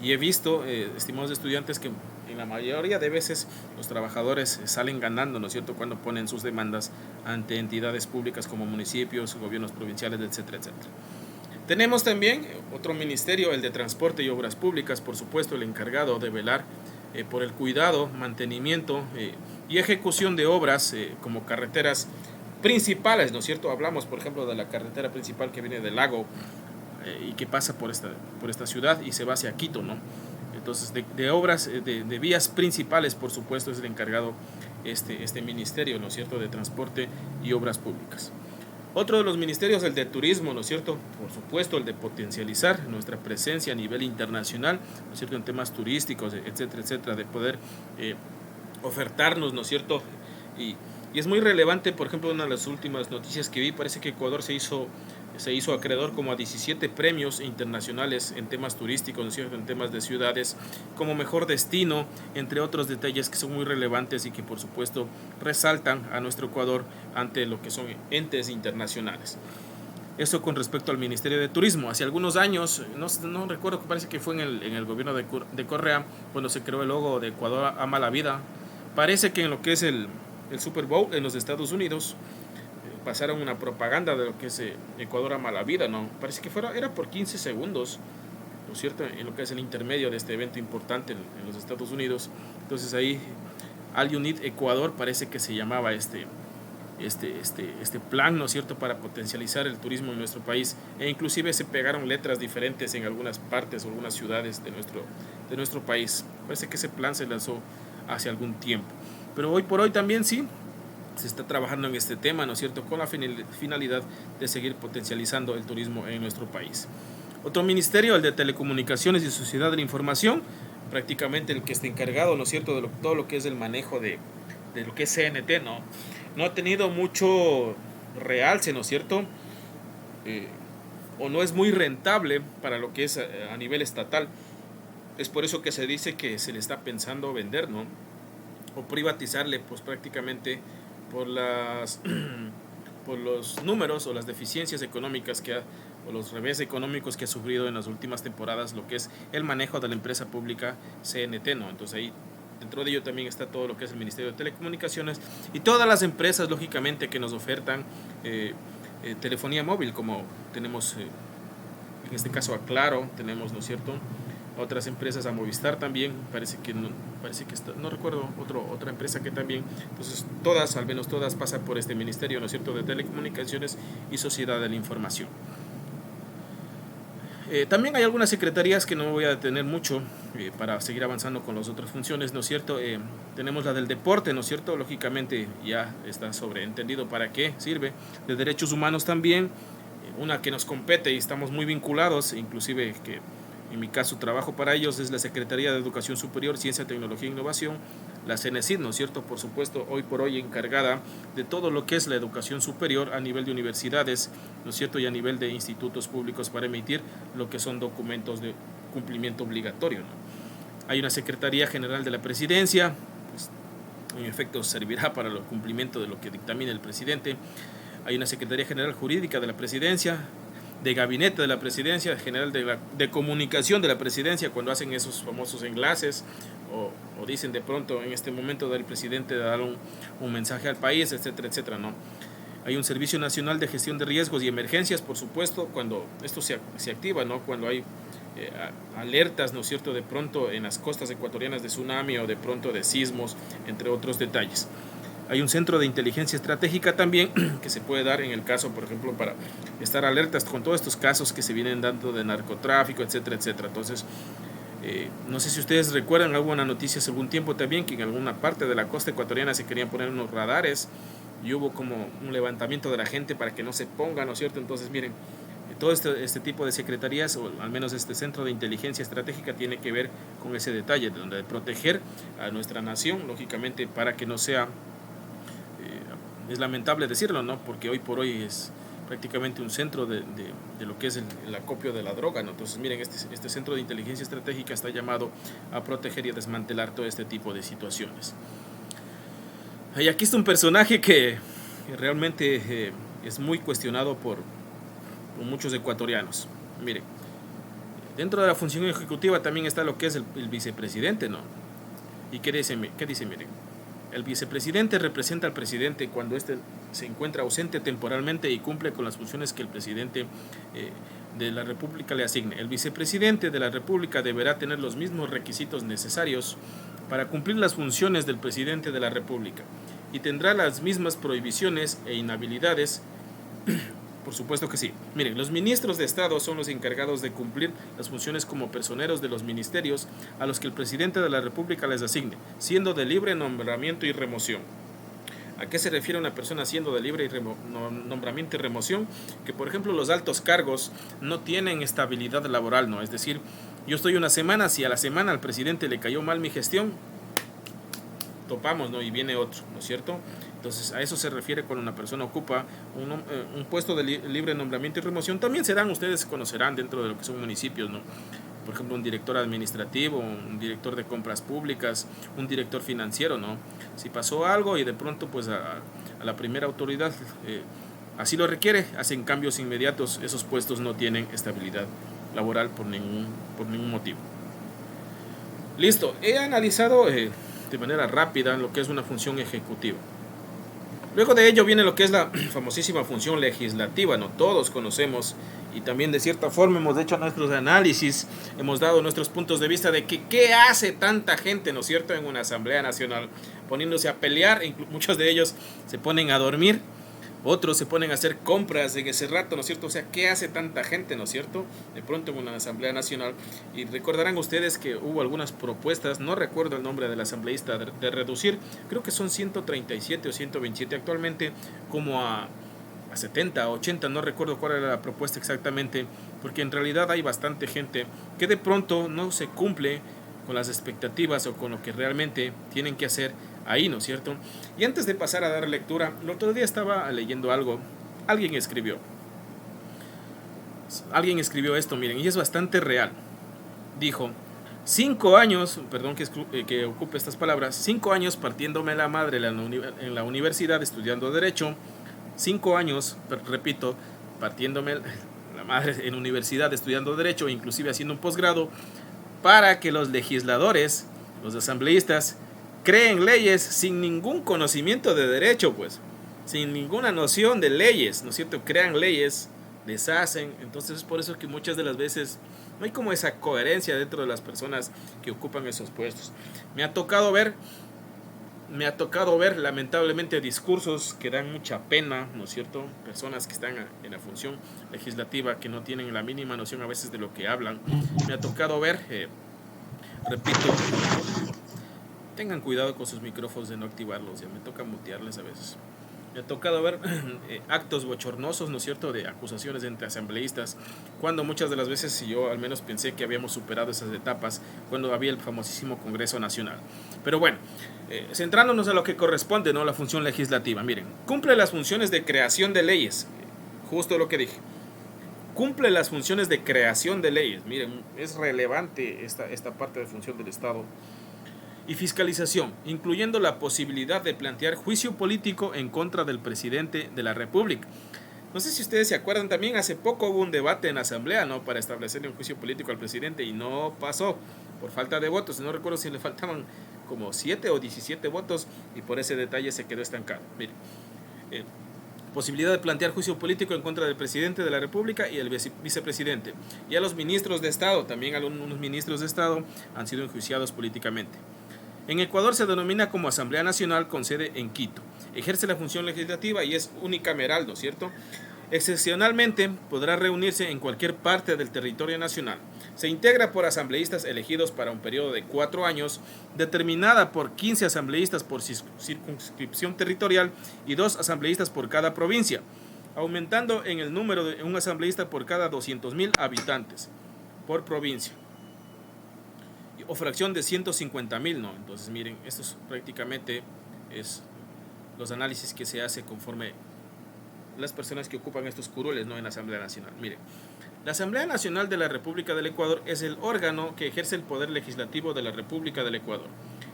Y he visto, estimados estudiantes, que en la mayoría de veces los trabajadores salen ganando, ¿no es cierto?, cuando ponen sus demandas ante entidades públicas como municipios, gobiernos provinciales, etcétera, etcétera. Tenemos también otro ministerio, el de Transporte y Obras Públicas, por supuesto, el encargado de velar por el cuidado, mantenimiento y ejecución de obras como carreteras principales, ¿no es cierto? Hablamos, por ejemplo, de la carretera principal que viene del lago y que pasa por esta ciudad y se va hacia Quito, ¿no? Entonces, de obras, de vías principales, por supuesto, es el encargado este ministerio, ¿no es cierto?, de Transporte y Obras Públicas. Otro de los ministerios, el de Turismo, ¿no es cierto? Por supuesto, el de potencializar nuestra presencia a nivel internacional, ¿no es cierto?, en temas turísticos, etcétera, etcétera, de poder ofertarnos, ¿no es cierto? Y es muy relevante, por ejemplo, una de las últimas noticias que vi, parece que Ecuador se hizo acreedor como a 17 premios internacionales en temas turísticos, ¿no es cierto?, en temas de ciudades, como mejor destino, entre otros detalles que son muy relevantes y que por supuesto resaltan a nuestro Ecuador ante lo que son entes internacionales. Eso con respecto al Ministerio de Turismo. Hace algunos años, no recuerdo, parece que fue en el gobierno de Correa, cuando se creó el logo de Ecuador ama la vida. Parece que en lo que es el Super Bowl en los Estados Unidos, pasaron una propaganda de lo que es Ecuador ama la vida, ¿no? Parece que era por 15 segundos, ¿no es cierto?, en lo que es el intermedio de este evento importante en los Estados Unidos. Entonces ahí, All You Need Ecuador, parece que se llamaba este plan, ¿no es cierto?, para potencializar el turismo en nuestro país, e inclusive se pegaron letras diferentes en algunas partes o algunas ciudades de nuestro país. Parece que ese plan se lanzó hace algún tiempo, pero hoy por hoy también sí se está trabajando en este tema, ¿no es cierto?, con la finalidad de seguir potencializando el turismo en nuestro país. Otro ministerio, el de Telecomunicaciones y Sociedad de la Información, prácticamente el que está encargado, ¿no es cierto?, de todo lo que es el manejo de lo que es CNT, no ha tenido mucho realce, ¿no es cierto?, o no es muy rentable para lo que es a nivel estatal. Es por eso que se dice que se le está pensando vender, ¿no?, o privatizarle, pues prácticamente por los números o las deficiencias económicas o los revés económicos que ha sufrido en las últimas temporadas lo que es el manejo de la empresa pública CNT, ¿no? Entonces ahí dentro de ello también está todo lo que es el Ministerio de Telecomunicaciones y todas las empresas, lógicamente, que nos ofertan telefonía móvil, como tenemos en este caso a Claro, tenemos, ¿no es cierto?, otras empresas, a Movistar también, parece que no recuerdo otra empresa que también. Entonces todas, al menos todas, pasan por este ministerio, ¿no es cierto?, de Telecomunicaciones y Sociedad de la Información. También hay algunas secretarías que no me voy a detener mucho para seguir avanzando con las otras funciones, ¿no es cierto? Tenemos la del deporte, ¿no es cierto? Lógicamente ya está sobreentendido para qué sirve. De derechos humanos también, una que nos compete y estamos muy vinculados, inclusive que en mi caso trabajo para ellos, es la Secretaría de Educación Superior, Ciencia, Tecnología e Innovación, la CENESID, ¿no es cierto?, por supuesto, hoy por hoy encargada de todo lo que es la educación superior a nivel de universidades, ¿no es cierto?, y a nivel de institutos públicos para emitir lo que son documentos de cumplimiento obligatorio, ¿no? Hay una Secretaría General de la Presidencia, pues, en efecto servirá para el cumplimiento de lo que dictamine el presidente. Hay una Secretaría General Jurídica de la Presidencia, de Gabinete de la Presidencia, General de Comunicación de la Presidencia, cuando hacen esos famosos enlaces o dicen de pronto en este momento del presidente de dar un mensaje al país, etcétera, etcétera, ¿no? Hay un Servicio Nacional de Gestión de Riesgos y Emergencias, por supuesto, cuando esto se activa, ¿no?, cuando hay alertas, ¿no es cierto?, de pronto en las costas ecuatorianas de tsunami o de pronto de sismos, entre otros detalles. Hay un centro de inteligencia estratégica también que se puede dar en el caso, por ejemplo, para estar alertas con todos estos casos que se vienen dando de narcotráfico, etcétera, etcétera. Entonces, no sé si ustedes recuerdan, hubo una noticia hace algún tiempo también que en alguna parte de la costa ecuatoriana se querían poner unos radares y hubo como un levantamiento de la gente para que no se ponga, ¿no es cierto? Entonces, miren, todo este tipo de secretarías, o al menos este centro de inteligencia estratégica, tiene que ver con ese detalle, de proteger a nuestra nación, lógicamente, para que no sea, es lamentable decirlo, ¿no? Porque hoy por hoy es prácticamente un centro de lo que es el acopio de la droga, ¿no? Entonces, miren, este centro de inteligencia estratégica está llamado a proteger y a desmantelar todo este tipo de situaciones. Y aquí está un personaje que realmente es muy cuestionado por muchos ecuatorianos. Miren, dentro de la función ejecutiva también está lo que es el vicepresidente, ¿no? ¿Y qué dice? Miren, el vicepresidente representa al presidente cuando éste se encuentra ausente temporalmente y cumple con las funciones que el presidente de la República le asigne. El vicepresidente de la República deberá tener los mismos requisitos necesarios para cumplir las funciones del presidente de la República y tendrá las mismas prohibiciones e inhabilidades. Por supuesto que sí. Miren, los ministros de Estado son los encargados de cumplir las funciones como personeros de los ministerios a los que el presidente de la República les asigne, siendo de libre nombramiento y remoción. ¿A qué se refiere una persona siendo de libre nombramiento y remoción? Que, por ejemplo, los altos cargos no tienen estabilidad laboral, ¿no? Es decir, yo estoy una semana, si a la semana al presidente le cayó mal mi gestión, topamos, ¿no? Y viene otro, ¿no es cierto? Entonces, a eso se refiere cuando una persona ocupa un puesto de libre nombramiento y remoción. También ustedes conocerán dentro de lo que son municipios, ¿no? Por ejemplo, un director administrativo, un director de compras públicas, un director financiero, ¿no? Si pasó algo y de pronto, pues a la primera autoridad así lo requiere, hacen cambios inmediatos. Esos puestos no tienen estabilidad laboral por ningún motivo. Listo, he analizado de manera rápida lo que es una función ejecutiva. Luego de ello viene lo que es la famosísima función legislativa, ¿no? Todos conocemos y también de cierta forma hemos hecho nuestros análisis, hemos dado nuestros puntos de vista de que qué hace tanta gente, ¿no es cierto?, en una Asamblea Nacional, poniéndose a pelear, muchos de ellos se ponen a dormir, otros se ponen a hacer compras en ese rato, ¿no es cierto? O sea, ¿qué hace tanta gente, ¿no es cierto?, de pronto en una Asamblea Nacional? Y recordarán ustedes que hubo algunas propuestas, no recuerdo el nombre del asambleísta, de reducir, creo que son 137 o 127 actualmente, como a 70, 80, no recuerdo cuál era la propuesta exactamente, porque en realidad hay bastante gente que de pronto no se cumple con las expectativas o con lo que realmente tienen que hacer ahí, ¿no es cierto? Y antes de pasar a dar lectura, el otro día estaba leyendo algo, alguien escribió esto, miren, y es bastante real. Dijo, 5 años, perdón que ocupe estas palabras, 5 años partiéndome la madre en la universidad estudiando Derecho, 5 años, repito, partiéndome la madre en universidad estudiando Derecho, inclusive haciendo un posgrado, para que los legisladores, los asambleístas, creen leyes sin ningún conocimiento de derecho, pues, sin ninguna noción de leyes, ¿no es cierto? Crean leyes, deshacen. Entonces es por eso que muchas de las veces no hay como esa coherencia dentro de las personas que ocupan esos puestos. Me ha tocado ver lamentablemente discursos que dan mucha pena, ¿no es cierto? Personas que están en la función legislativa que no tienen la mínima noción a veces de lo que hablan. Me ha tocado ver, repito, tengan cuidado con sus micrófonos de no activarlos, ya me toca mutearles a veces. Me ha tocado ver actos bochornosos, ¿no es cierto?, de acusaciones entre asambleístas, cuando muchas de las veces yo al menos pensé que habíamos superado esas etapas cuando había el famosísimo Congreso Nacional. Pero bueno, centrándonos a lo que corresponde, ¿no?, la función legislativa. Miren, cumple las funciones de creación de leyes, justo lo que dije. Cumple las funciones de creación de leyes. Miren, es relevante esta parte de función del Estado. Y fiscalización, incluyendo la posibilidad de plantear juicio político en contra del presidente de la República. No sé si ustedes se acuerdan, también hace poco hubo un debate en la Asamblea, ¿no?, para establecerle un juicio político al presidente y no pasó por falta de votos. No recuerdo si le faltaban como 7 o 17 votos y por ese detalle se quedó estancado. Miren, posibilidad de plantear juicio político en contra del presidente de la República y el vicepresidente. Y a los ministros de Estado, también algunos ministros de Estado han sido enjuiciados políticamente. En Ecuador se denomina como Asamblea Nacional con sede en Quito. Ejerce la función legislativa y es unicameral, ¿no es cierto? Excepcionalmente, podrá reunirse en cualquier parte del territorio nacional. Se integra por asambleístas elegidos para un periodo de 4 años, determinada por 15 asambleístas por circunscripción territorial y 2 asambleístas por cada provincia, aumentando en el número de un asambleísta por cada 200.000 habitantes por provincia, o fracción de 150.000, ¿no? Entonces, miren, esto es prácticamente los análisis que se hace conforme las personas que ocupan estos curules, ¿no?, en la Asamblea Nacional. Miren, la Asamblea Nacional de la República del Ecuador es el órgano que ejerce el poder legislativo de la República del Ecuador.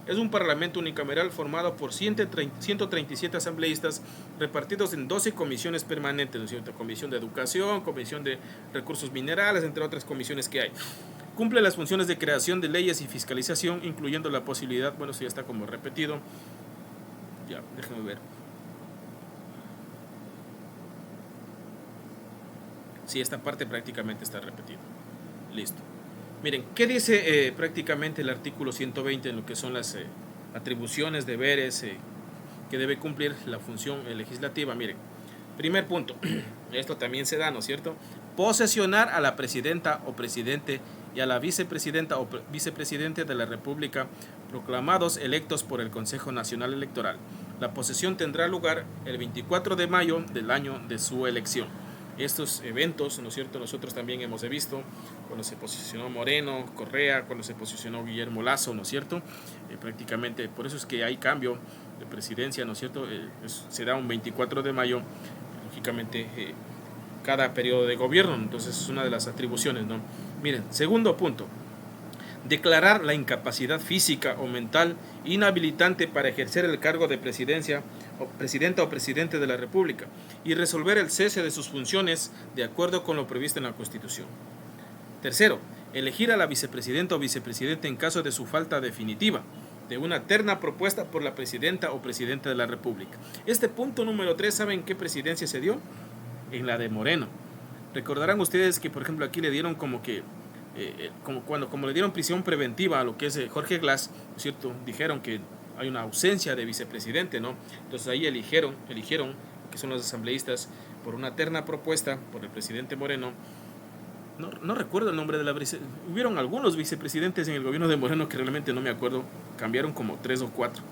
Es un parlamento unicameral formado por 137 asambleístas repartidos en 12 comisiones permanentes, ¿no es cierto? Comisión de Educación, Comisión de Recursos Minerales, entre otras comisiones que hay. Cumple las funciones de creación de leyes y fiscalización, incluyendo la posibilidad, bueno, eso ya está como repetido. Ya, déjenme ver. Sí, esta parte prácticamente está repetida. Listo. Miren, ¿qué dice prácticamente el artículo 120 en lo que son las atribuciones, deberes que debe cumplir la función legislativa? Miren, primer punto, esto también se da, ¿no es cierto? Posesionar a la presidenta o presidente y a la vicepresidenta o vicepresidente de la República proclamados electos por el Consejo Nacional Electoral. La posesión tendrá lugar el 24 de mayo del año de su elección. Estos eventos, ¿no es cierto?, nosotros también hemos visto cuando se posicionó Moreno, Correa, cuando se posicionó Guillermo Lasso, ¿no es cierto? Prácticamente, por eso es que hay cambio de presidencia, ¿no es cierto? Se da un 24 de mayo, lógicamente, cada periodo de gobierno, entonces es una de las atribuciones, ¿no? Miren, segundo punto, declarar la incapacidad física o mental inhabilitante para ejercer el cargo de presidencia o presidenta o presidente de la República y resolver el cese de sus funciones de acuerdo con lo previsto en la Constitución. Tercero, elegir a la vicepresidenta o vicepresidente en caso de su falta definitiva de una terna propuesta por la presidenta o presidente de la República. Este punto número 3, ¿saben qué presidencia se dio? En la de Moreno. Recordarán ustedes que, por ejemplo, aquí le dieron como le dieron prisión preventiva a lo que es Jorge Glass, ¿no es cierto? Dijeron que hay una ausencia de vicepresidente, ¿no? Entonces ahí eligieron, que son los asambleístas, por una terna propuesta por el presidente Moreno. No recuerdo el nombre de la vicepresidenta. Hubieron algunos vicepresidentes en el gobierno de Moreno que realmente no me acuerdo, cambiaron como 3 o 4,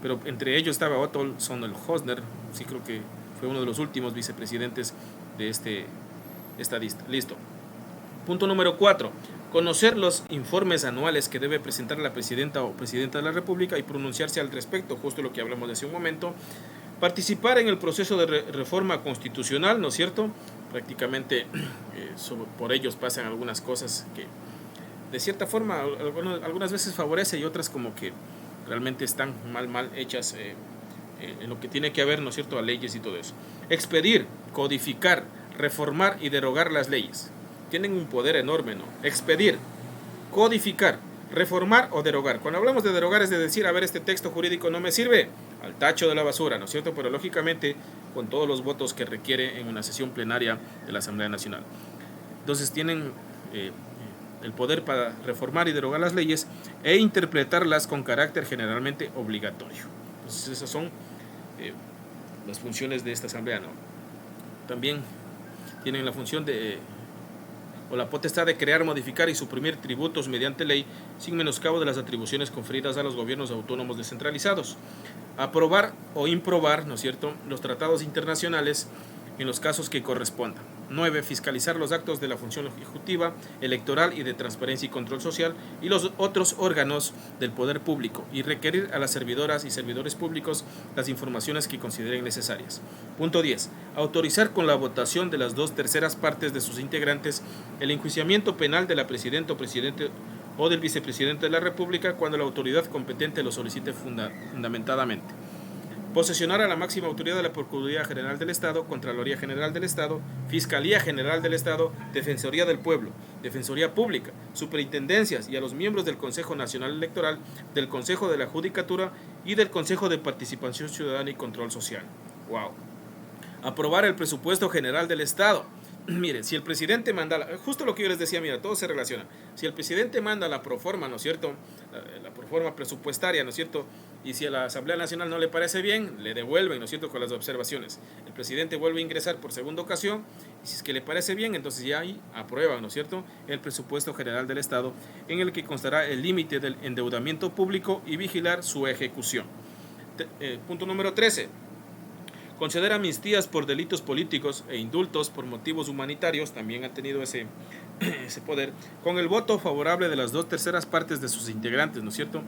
pero entre ellos estaba Otto Sonnenhosner, sí, creo que fue uno de los últimos vicepresidentes de esta lista. Listo. Punto número 4. Conocer los informes anuales que debe presentar la presidenta o presidenta de la República y pronunciarse al respecto, justo lo que hablamos de hace un momento. Participar en el proceso de reforma constitucional, ¿no es cierto? Prácticamente por ellos pasan algunas cosas que de cierta forma algunas veces favorece y otras como que realmente están mal hechas en lo que tiene que ver, ¿no es cierto?, a leyes y todo eso. Expedir, codificar, reformar y derogar las leyes. Tienen un poder enorme, ¿no? Expedir, codificar, reformar o derogar. Cuando hablamos de derogar es de decir, a ver, este texto jurídico no me sirve, al tacho de la basura, ¿no es cierto? Pero lógicamente con todos los votos que requiere en una sesión plenaria de la Asamblea Nacional. Entonces tienen el poder para reformar y derogar las leyes e interpretarlas con carácter generalmente obligatorio. Entonces esas son las funciones de esta Asamblea, ¿no? También tienen la función o la potestad de crear, modificar y suprimir tributos mediante ley, sin menoscabo de las atribuciones conferidas a los gobiernos autónomos descentralizados. Aprobar o improbar, ¿no es cierto?, los tratados internacionales en los casos que correspondan. 9. Fiscalizar los actos de la función ejecutiva, electoral y de transparencia y control social y los otros órganos del poder público y requerir a las servidoras y servidores públicos las informaciones que consideren necesarias. Punto 10. Autorizar con la votación de las 2/3 partes de sus integrantes el enjuiciamiento penal de la presidenta o presidente o del vicepresidente de la República cuando la autoridad competente lo solicite fundamentadamente. Posesionar a la máxima autoridad de la Procuraduría General del Estado, Contraloría General del Estado, Fiscalía General del Estado, Defensoría del Pueblo, Defensoría Pública, Superintendencias y a los miembros del Consejo Nacional Electoral, del Consejo de la Judicatura y del Consejo de Participación Ciudadana y Control Social. ¡Wow! Aprobar el presupuesto general del Estado. Mire, si el presidente manda, justo lo que yo les decía, mira, todo se relaciona. Si el presidente manda la proforma, ¿no es cierto?, la proforma presupuestaria, ¿no es cierto?, y si a la Asamblea Nacional no le parece bien, le devuelven, ¿no es cierto?, con las observaciones. El presidente vuelve a ingresar por segunda ocasión, y si es que le parece bien, entonces ya ahí aprueban, ¿no es cierto?, el presupuesto general del Estado, en el que constará el límite del endeudamiento público y vigilar su ejecución. Punto número 13. Conceder amnistías por delitos políticos e indultos por motivos humanitarios, también ha tenido ese poder, con el voto favorable de las 2/3 partes de sus integrantes, ¿no es cierto?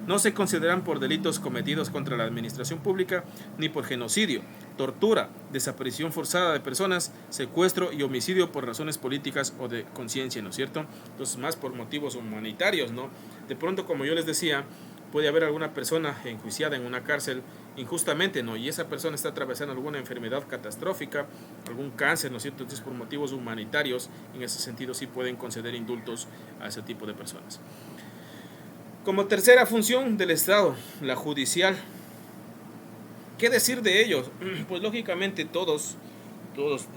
No se consideran por delitos cometidos contra la administración pública, ni por genocidio, tortura, desaparición forzada de personas, secuestro y homicidio por razones políticas o de conciencia, ¿no es cierto? Entonces, más por motivos humanitarios, ¿no? De pronto, como yo les decía, puede haber alguna persona enjuiciada en una cárcel injustamente, ¿no? Y esa persona está atravesando alguna enfermedad catastrófica, algún cáncer, ¿no es cierto? Entonces, por motivos humanitarios, en ese sentido sí pueden conceder indultos a ese tipo de personas. Como tercera función del Estado, la judicial. ¿Qué decir de ellos? Pues lógicamente todos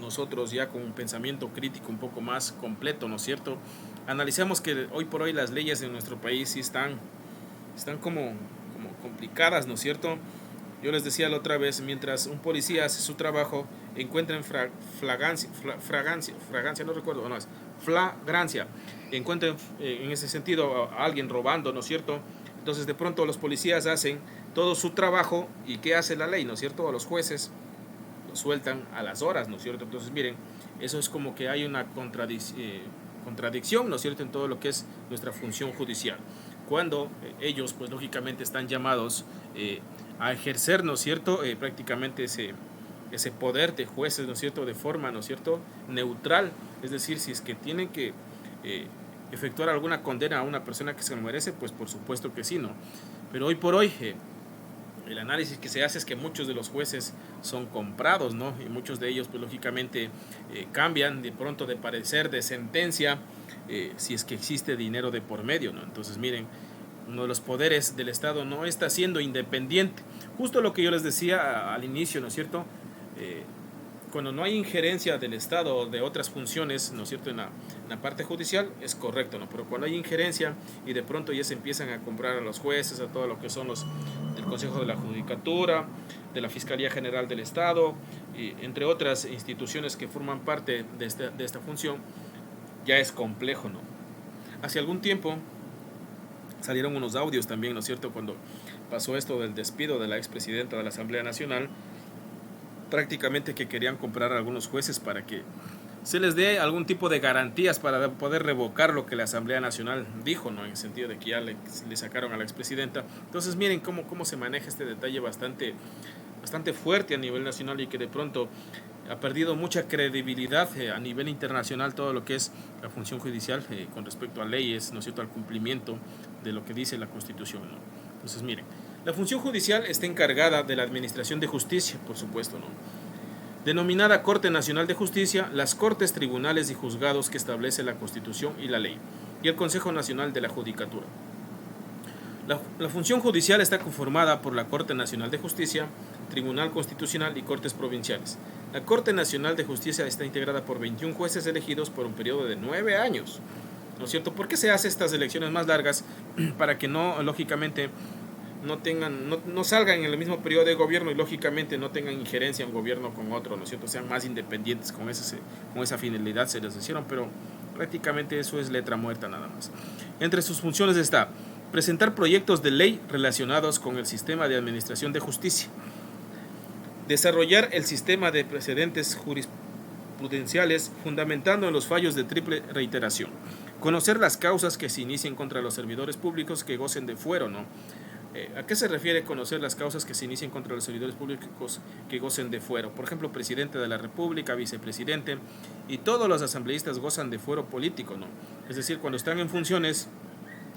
nosotros ya con un pensamiento crítico un poco más completo, ¿no es cierto? Analizamos que hoy por hoy las leyes en nuestro país sí están como complicadas, ¿no es cierto? Yo les decía la otra vez, mientras un policía hace su trabajo, encuentran flagrancia, no recuerdo, no es flagrancia, encuentran en ese sentido a alguien robando, ¿no es cierto? Entonces de pronto los policías hacen todo su trabajo y ¿qué hace la ley, no es cierto? A los jueces los sueltan a las horas, ¿no es cierto? Entonces miren, eso es como que hay una contradicción, ¿no es cierto?, en todo lo que es nuestra función judicial. Cuando ellos, pues lógicamente están llamados a ejercer, ¿no es cierto?, prácticamente ese poder de jueces, ¿no es cierto?, de forma, ¿no es cierto?, neutral, es decir, si es que tienen que efectuar alguna condena a una persona que se lo merece, pues por supuesto que sí, ¿no? Pero hoy por hoy el análisis que se hace es que muchos de los jueces son comprados, ¿no? Y muchos de ellos, pues lógicamente, cambian de pronto de parecer, de sentencia, si es que existe dinero de por medio, ¿no? Entonces, miren, uno de los poderes del Estado no está siendo independiente. Justo lo que yo les decía al inicio, ¿no es cierto? Cuando no hay injerencia del Estado o de otras funciones, ¿no es cierto?, en la parte judicial, es correcto, ¿no? Pero cuando hay injerencia y de pronto ya se empiezan a comprar a los jueces, a todo lo que son los del Consejo de la Judicatura, de la Fiscalía General del Estado, y entre otras instituciones que forman parte de esta función, ya es complejo, ¿no? Hace algún tiempo salieron unos audios también, ¿no es cierto?, cuando pasó esto del despido de la expresidenta de la Asamblea Nacional, prácticamente que querían comprar a algunos jueces para que se les dé algún tipo de garantías para poder revocar lo que la Asamblea Nacional dijo, ¿no?, en el sentido de que ya le sacaron a la expresidenta. Entonces miren cómo se maneja este detalle bastante fuerte a nivel nacional y que de pronto ha perdido mucha credibilidad a nivel internacional todo lo que es la función judicial con respecto a leyes, ¿no es cierto?, al cumplimiento de lo que dice la Constitución, ¿no? Entonces miren, la función judicial está encargada de la administración de justicia, por supuesto, ¿no?, denominada Corte Nacional de Justicia, las Cortes, Tribunales y Juzgados que establece la Constitución y la ley, y el Consejo Nacional de la Judicatura. La función judicial está conformada por la Corte Nacional de Justicia, Tribunal Constitucional y Cortes Provinciales. La Corte Nacional de Justicia está integrada por 21 jueces elegidos por un periodo de 9 años. ¿No es cierto? ¿Por qué se hacen estas elecciones más largas? Para que no, lógicamente, no salgan en el mismo periodo de gobierno y lógicamente no tengan injerencia un gobierno con otro, ¿no es cierto? Sean más independientes, con esa finalidad se les hicieron, pero prácticamente eso es letra muerta nada más. Entre sus funciones está presentar proyectos de ley relacionados con el sistema de administración de justicia, desarrollar el sistema de precedentes jurisprudenciales fundamentando en los fallos de triple reiteración, conocer las causas que se inicien contra los servidores públicos que gocen de fuero, ¿no? ¿A qué se refiere conocer las causas que se inicien contra los servidores públicos que gocen de fuero? Por ejemplo, presidente de la República, vicepresidente, y todos los asambleístas gozan de fuero político, ¿no? Es decir, cuando están en funciones,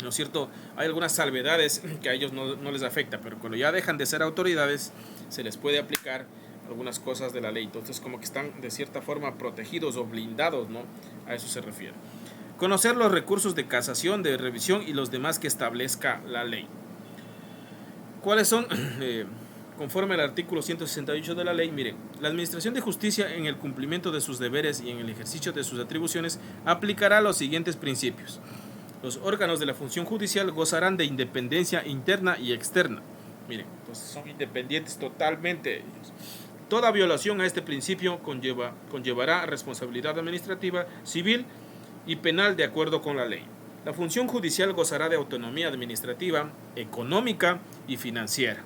¿no es cierto?, hay algunas salvedades que a ellos no les afecta, pero cuando ya dejan de ser autoridades, se les puede aplicar algunas cosas de la ley. Entonces, como que están de cierta forma protegidos o blindados, ¿no? A eso se refiere. Conocer los recursos de casación, de revisión y los demás que establezca la ley. ¿Cuáles son? Conforme al artículo 168 de la ley, miren, la Administración de Justicia en el cumplimiento de sus deberes y en el ejercicio de sus atribuciones aplicará los siguientes principios. Los órganos de la función judicial gozarán de independencia interna y externa, Miren, entonces son independientes totalmente ellos. Toda violación a este principio conllevará responsabilidad administrativa, civil y penal de acuerdo con la ley. La función judicial gozará de autonomía administrativa, económica y financiera.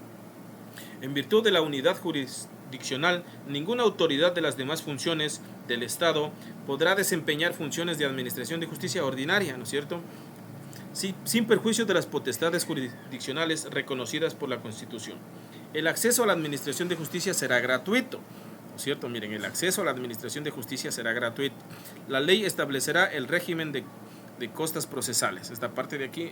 En virtud de la unidad jurisdiccional, ninguna autoridad de las demás funciones del Estado podrá desempeñar funciones de administración de justicia ordinaria, ¿no es cierto?, sin perjuicio de las potestades jurisdiccionales reconocidas por la Constitución. El acceso a la administración de justicia será gratuito, ¿no es cierto? Miren, el acceso a la administración de justicia será gratuito. La ley establecerá el régimen de costas procesales. Esta parte de aquí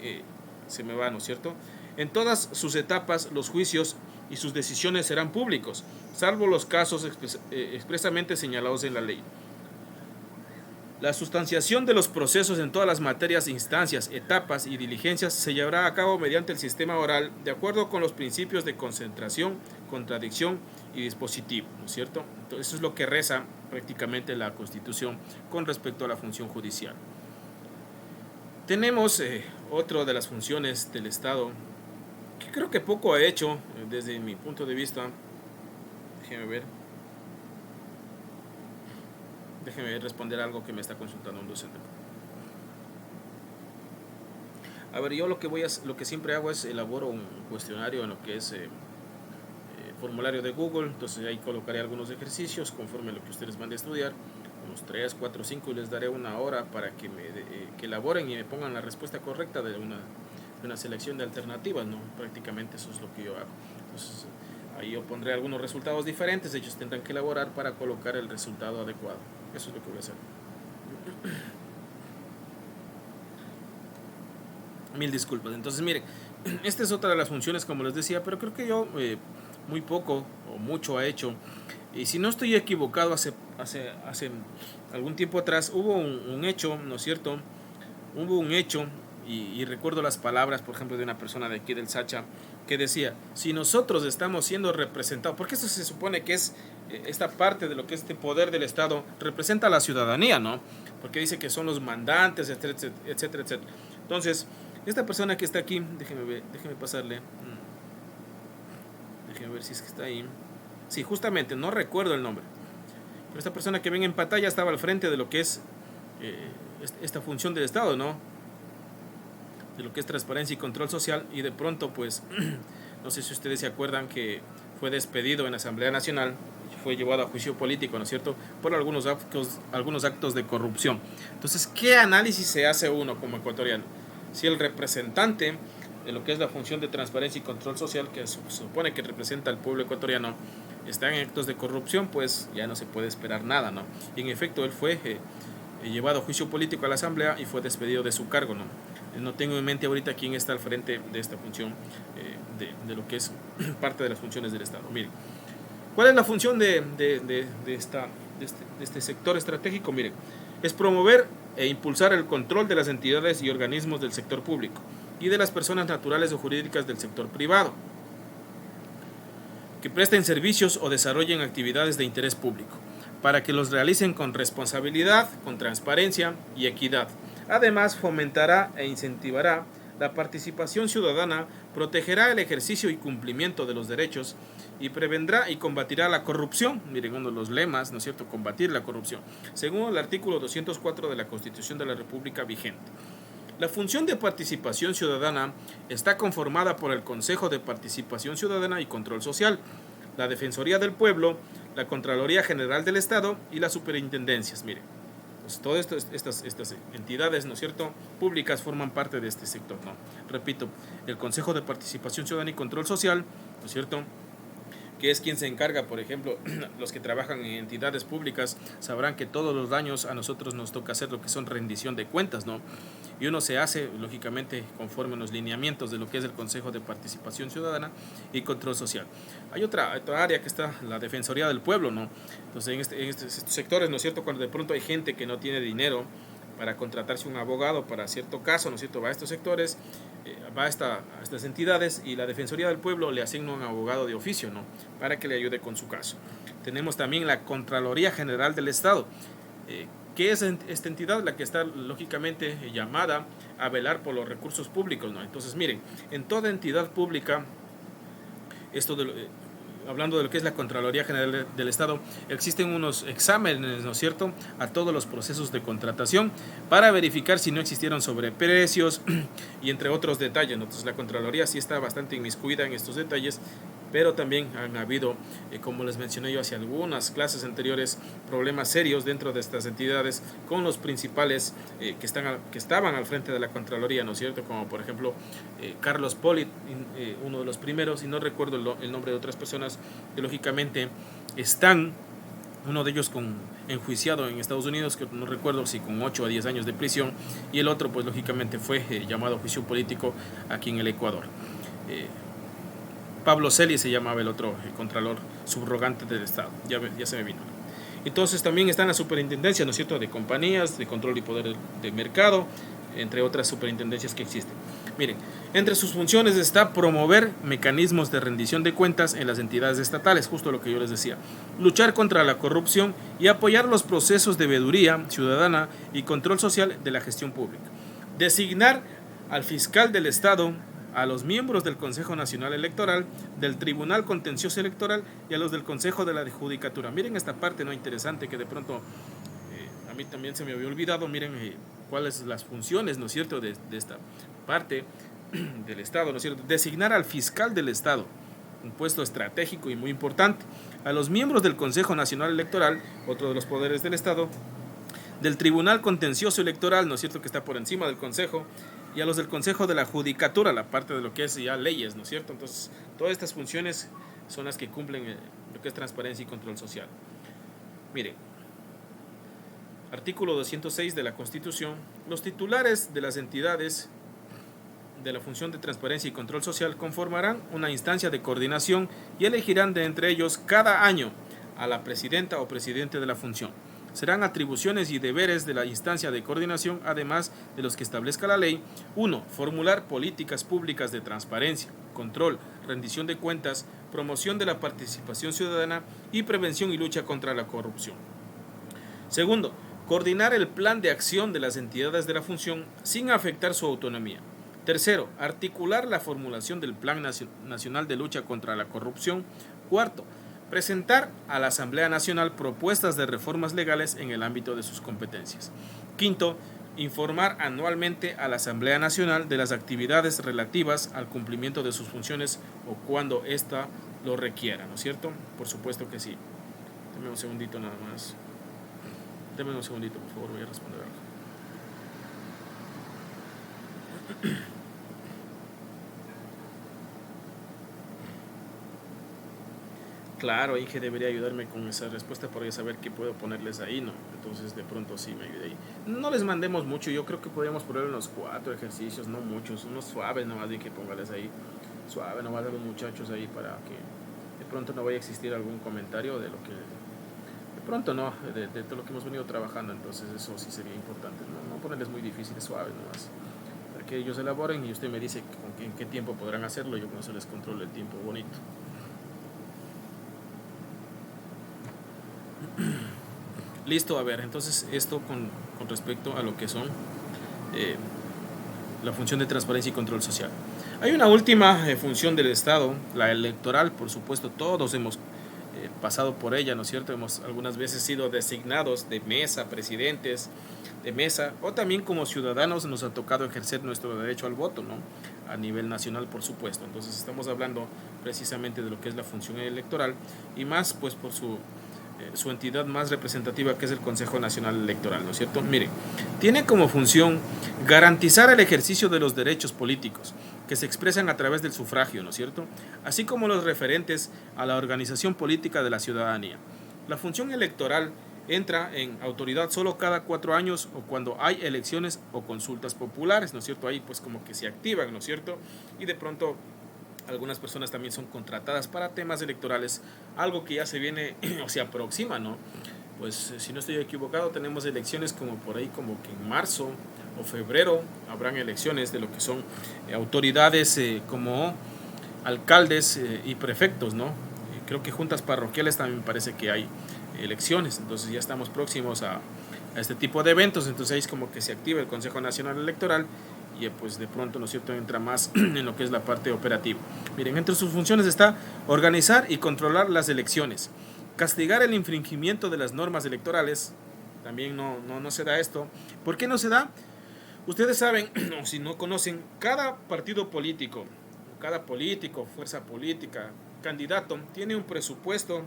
se me va, ¿no es cierto? En todas sus etapas, los juicios y sus decisiones serán públicos, salvo los casos expresamente señalados en la ley. La sustanciación de los procesos en todas las materias, instancias, etapas y diligencias se llevará a cabo mediante el sistema oral, de acuerdo con los principios de concentración, contradicción y dispositivo, ¿no es cierto? Entonces, eso es lo que reza prácticamente la Constitución con respecto a la función judicial. Tenemos otra de las funciones del Estado, que creo que poco ha hecho desde mi punto de vista. Déjeme responder algo que me está consultando un docente. A ver, yo lo que siempre hago es elaboro un cuestionario en lo que es formulario de Google. Entonces ahí colocaré algunos ejercicios conforme a lo que ustedes van a estudiar, unos 3, 4, 5, y les daré una hora para que que elaboren y me pongan la respuesta correcta de una selección de alternativas, ¿no? Prácticamente eso es lo que yo hago. Entonces ahí yo pondré algunos resultados diferentes, ellos tendrán que elaborar para colocar el resultado adecuado. Eso es lo que voy a hacer. Mil disculpas. Entonces, miren, esta es otra de las funciones, como les decía, pero creo que yo muy poco o mucho ha hecho. Y si no estoy equivocado, hace algún tiempo atrás hubo un hecho, ¿no es cierto? Hubo un hecho, y recuerdo las palabras, por ejemplo, de una persona de aquí del Sacha, que decía, si nosotros estamos siendo representados, porque eso se supone que es esta parte de lo que es este poder del Estado, representa a la ciudadanía, ¿no? Porque dice que son los mandantes, etcétera, etcétera, etcétera. Entonces, esta persona que está aquí, déjeme pasarle, déjeme ver si es que está ahí. Sí, justamente, no recuerdo el nombre, pero esta persona que ven en pantalla estaba al frente de lo que es esta función del Estado, ¿no? De lo que es transparencia y control social, y de pronto, pues, no sé si ustedes se acuerdan que fue despedido en la Asamblea Nacional, fue llevado a juicio político, ¿no es cierto?, por algunos actos de corrupción. Entonces, ¿qué análisis se hace uno como ecuatoriano? Si el representante de lo que es la función de transparencia y control social, que se supone que representa al pueblo ecuatoriano, está en actos de corrupción, pues ya no se puede esperar nada, ¿no? Y en efecto, él fue llevado a juicio político a la Asamblea y fue despedido de su cargo, ¿no? No tengo en mente ahorita quién está al frente de esta función, de lo que es parte de las funciones del Estado. Miren, ¿cuál es la función de este sector estratégico? Miren, es promover e impulsar el control de las entidades y organismos del sector público y de las personas naturales o jurídicas del sector privado que presten servicios o desarrollen actividades de interés público, para que los realicen con responsabilidad, con transparencia y equidad. Además, fomentará e incentivará la participación ciudadana, protegerá el ejercicio y cumplimiento de los derechos y prevendrá y combatirá la corrupción. Miren, uno de los lemas, ¿no es cierto?, combatir la corrupción, según el artículo 204 de la Constitución de la República vigente. La función de participación ciudadana está conformada por el Consejo de Participación Ciudadana y Control Social, la Defensoría del Pueblo, la Contraloría General del Estado y las superintendencias. Miren, pues todas estas entidades, ¿no es cierto?, públicas forman parte de este sector, ¿no? Repito, el Consejo de Participación Ciudadana y Control Social, ¿no es cierto?, que es quien se encarga, por ejemplo, los que trabajan en entidades públicas sabrán que todos los años a nosotros nos toca hacer lo que son rendición de cuentas, ¿no? Y uno se hace, lógicamente, conforme a los lineamientos de lo que es el Consejo de Participación Ciudadana y Control Social. Hay otra área que está, la Defensoría del Pueblo, ¿no? Entonces, en estos sectores, ¿no es cierto?, cuando de pronto hay gente que no tiene dinero para contratarse un abogado para cierto caso, ¿no es cierto?, va a estos sectores, va a estas entidades, y la Defensoría del Pueblo le asigna un abogado de oficio, ¿no?, para que le ayude con su caso. Tenemos también la Contraloría General del Estado, que es esta entidad la que está lógicamente llamada a velar por los recursos públicos, ¿no? Entonces, miren, en toda entidad pública esto hablando de lo que es la Contraloría General del Estado, existen unos exámenes, ¿no es cierto?, a todos los procesos de contratación para verificar si no existieron sobreprecios y entre otros detalles. Entonces la Contraloría sí está bastante inmiscuida en estos detalles, pero también han habido, como les mencioné yo hace algunas clases anteriores, problemas serios dentro de estas entidades con los principales que estaban al frente de la Contraloría, ¿no es cierto?, como por ejemplo Carlos Polit, uno de los primeros, y no recuerdo el nombre de otras personas que lógicamente están, uno de ellos enjuiciado en Estados Unidos, que no recuerdo si con 8 a 10 años de prisión, y el otro pues lógicamente fue llamado a juicio político aquí en el Ecuador. Pablo Celi se llamaba el otro contralor subrogante del Estado, ya se me vino. Entonces también están las superintendencias, ¿no es cierto?, de compañías, de control y poder de mercado, entre otras superintendencias que existen. Miren, entre sus funciones está promover mecanismos de rendición de cuentas en las entidades estatales, justo lo que yo les decía, luchar contra la corrupción y apoyar los procesos de veeduría ciudadana y control social de la gestión pública. Designar al fiscal del Estado, a los miembros del Consejo Nacional Electoral, del Tribunal Contencioso Electoral y a los del Consejo de la Judicatura. Miren esta parte no interesante que de pronto a mí también se me había olvidado. Miren cuáles son las funciones, ¿no es cierto?, de esta parte del Estado, ¿no es cierto? Designar al fiscal del Estado, un puesto estratégico y muy importante, a los miembros del Consejo Nacional Electoral, otro de los poderes del Estado, del Tribunal Contencioso Electoral, ¿no es cierto?, que está por encima del Consejo, y a los del Consejo de la Judicatura, la parte de lo que es ya leyes, ¿no es cierto? Entonces, todas estas funciones son las que cumplen lo que es transparencia y control social. Miren, artículo 206 de la Constitución, los titulares de las entidades de la función de transparencia y control social conformarán una instancia de coordinación y elegirán de entre ellos cada año a la presidenta o presidente de la función. Serán atribuciones y deberes de la instancia de coordinación, además de los que establezca la ley. 1. Formular políticas públicas de transparencia, control, rendición de cuentas, promoción de la participación ciudadana y prevención y lucha contra la corrupción. 2. Coordinar el plan de acción de las entidades de la función sin afectar su autonomía. 3. Articular la formulación del Plan Nacional de Lucha contra la Corrupción. 4. Presentar a la Asamblea Nacional propuestas de reformas legales en el ámbito de sus competencias. 5. Informar anualmente a la Asamblea Nacional de las actividades relativas al cumplimiento de sus funciones o cuando ésta lo requiera, ¿no es cierto? Por supuesto que sí. Deme un segundito nada más. Deme un segundito, por favor, voy a responder algo. Claro, Inge debería ayudarme con esa respuesta para saber qué puedo ponerles ahí, ¿no? Entonces de pronto sí me ayude ahí. No les mandemos mucho, yo creo que podríamos poner unos 4 ejercicios, no muchos, unos suaves nomás, de que póngales ahí, suave nomás a los muchachos ahí para que de pronto no vaya a existir algún comentario de lo que, de pronto no, de todo lo que hemos venido trabajando. Entonces eso sí sería importante, no ponerles muy difíciles, suaves nomás, para que ellos elaboren y usted me dice en qué tiempo podrán hacerlo, yo con eso les controlo el tiempo bonito. Listo, a ver, entonces esto con respecto a lo que son la función de transparencia y control social. Hay una última función del Estado, la electoral, por supuesto, todos hemos pasado por ella, ¿no es cierto? Hemos algunas veces sido designados de mesa, presidentes de mesa, o también como ciudadanos nos ha tocado ejercer nuestro derecho al voto, ¿no? A nivel nacional, por supuesto. Entonces estamos hablando precisamente de lo que es la función electoral y más pues por su entidad más representativa, que es el Consejo Nacional Electoral, ¿no es cierto? Miren, tiene como función garantizar el ejercicio de los derechos políticos que se expresan a través del sufragio, ¿no es cierto?, así como los referentes a la organización política de la ciudadanía. La función electoral entra en autoridad solo cada 4 años o cuando hay elecciones o consultas populares, ¿no es cierto? Ahí pues como que se activan, ¿no es cierto? Y de pronto algunas personas también son contratadas para temas electorales, algo que ya se viene o se aproxima, ¿no? Pues si no estoy equivocado, tenemos elecciones como por ahí, como que en marzo o febrero habrán elecciones de lo que son autoridades como alcaldes y prefectos, ¿no? Creo que juntas parroquiales también me parece que hay elecciones, entonces ya estamos próximos a este tipo de eventos. Entonces ahí es como que se activa el Consejo Nacional Electoral y pues de pronto, ¿no es cierto?, entra más en lo que es la parte operativa. Miren, entre sus funciones está organizar y controlar las elecciones, castigar el infringimiento de las normas electorales. También no se da esto. ¿Por qué no se da? Ustedes saben, o si no conocen, cada partido político, fuerza política, candidato, tiene un presupuesto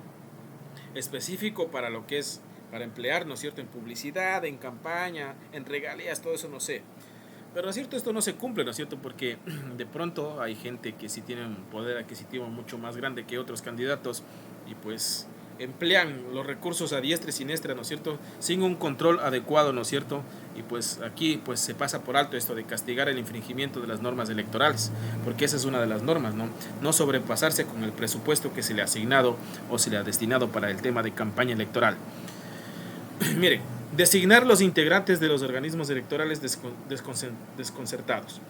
específico para lo que es, para emplear, ¿no es cierto?, en publicidad, en campaña, en regalías, todo eso no sé. Pero, ¿no es cierto?, esto no se cumple, ¿no es cierto?, porque de pronto hay gente que sí tiene un poder adquisitivo mucho más grande que otros candidatos y pues emplean los recursos a diestra y siniestra, ¿no es cierto?, sin un control adecuado, ¿no es cierto?, y pues aquí pues se pasa por alto esto de castigar el infringimiento de las normas electorales, porque esa es una de las normas, no sobrepasarse con el presupuesto que se le ha asignado o se le ha destinado para el tema de campaña electoral. Miren, designar los integrantes de los organismos electorales desconcertados,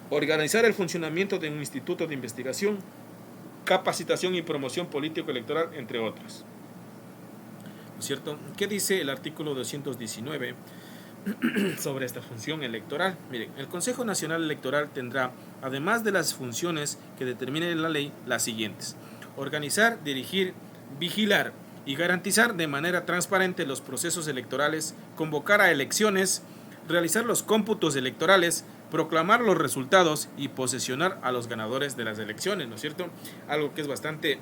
organizar el funcionamiento de un instituto de investigación, capacitación y promoción político-electoral, entre otras. ¿No es cierto? ¿Qué dice el artículo 219 sobre esta función electoral? Miren, el Consejo Nacional Electoral tendrá, además de las funciones que determine la ley, las siguientes: organizar, dirigir, vigilar y garantizar de manera transparente los procesos electorales, convocar a elecciones, realizar los cómputos electorales, proclamar los resultados y posesionar a los ganadores de las elecciones, ¿no es cierto? Algo que es bastante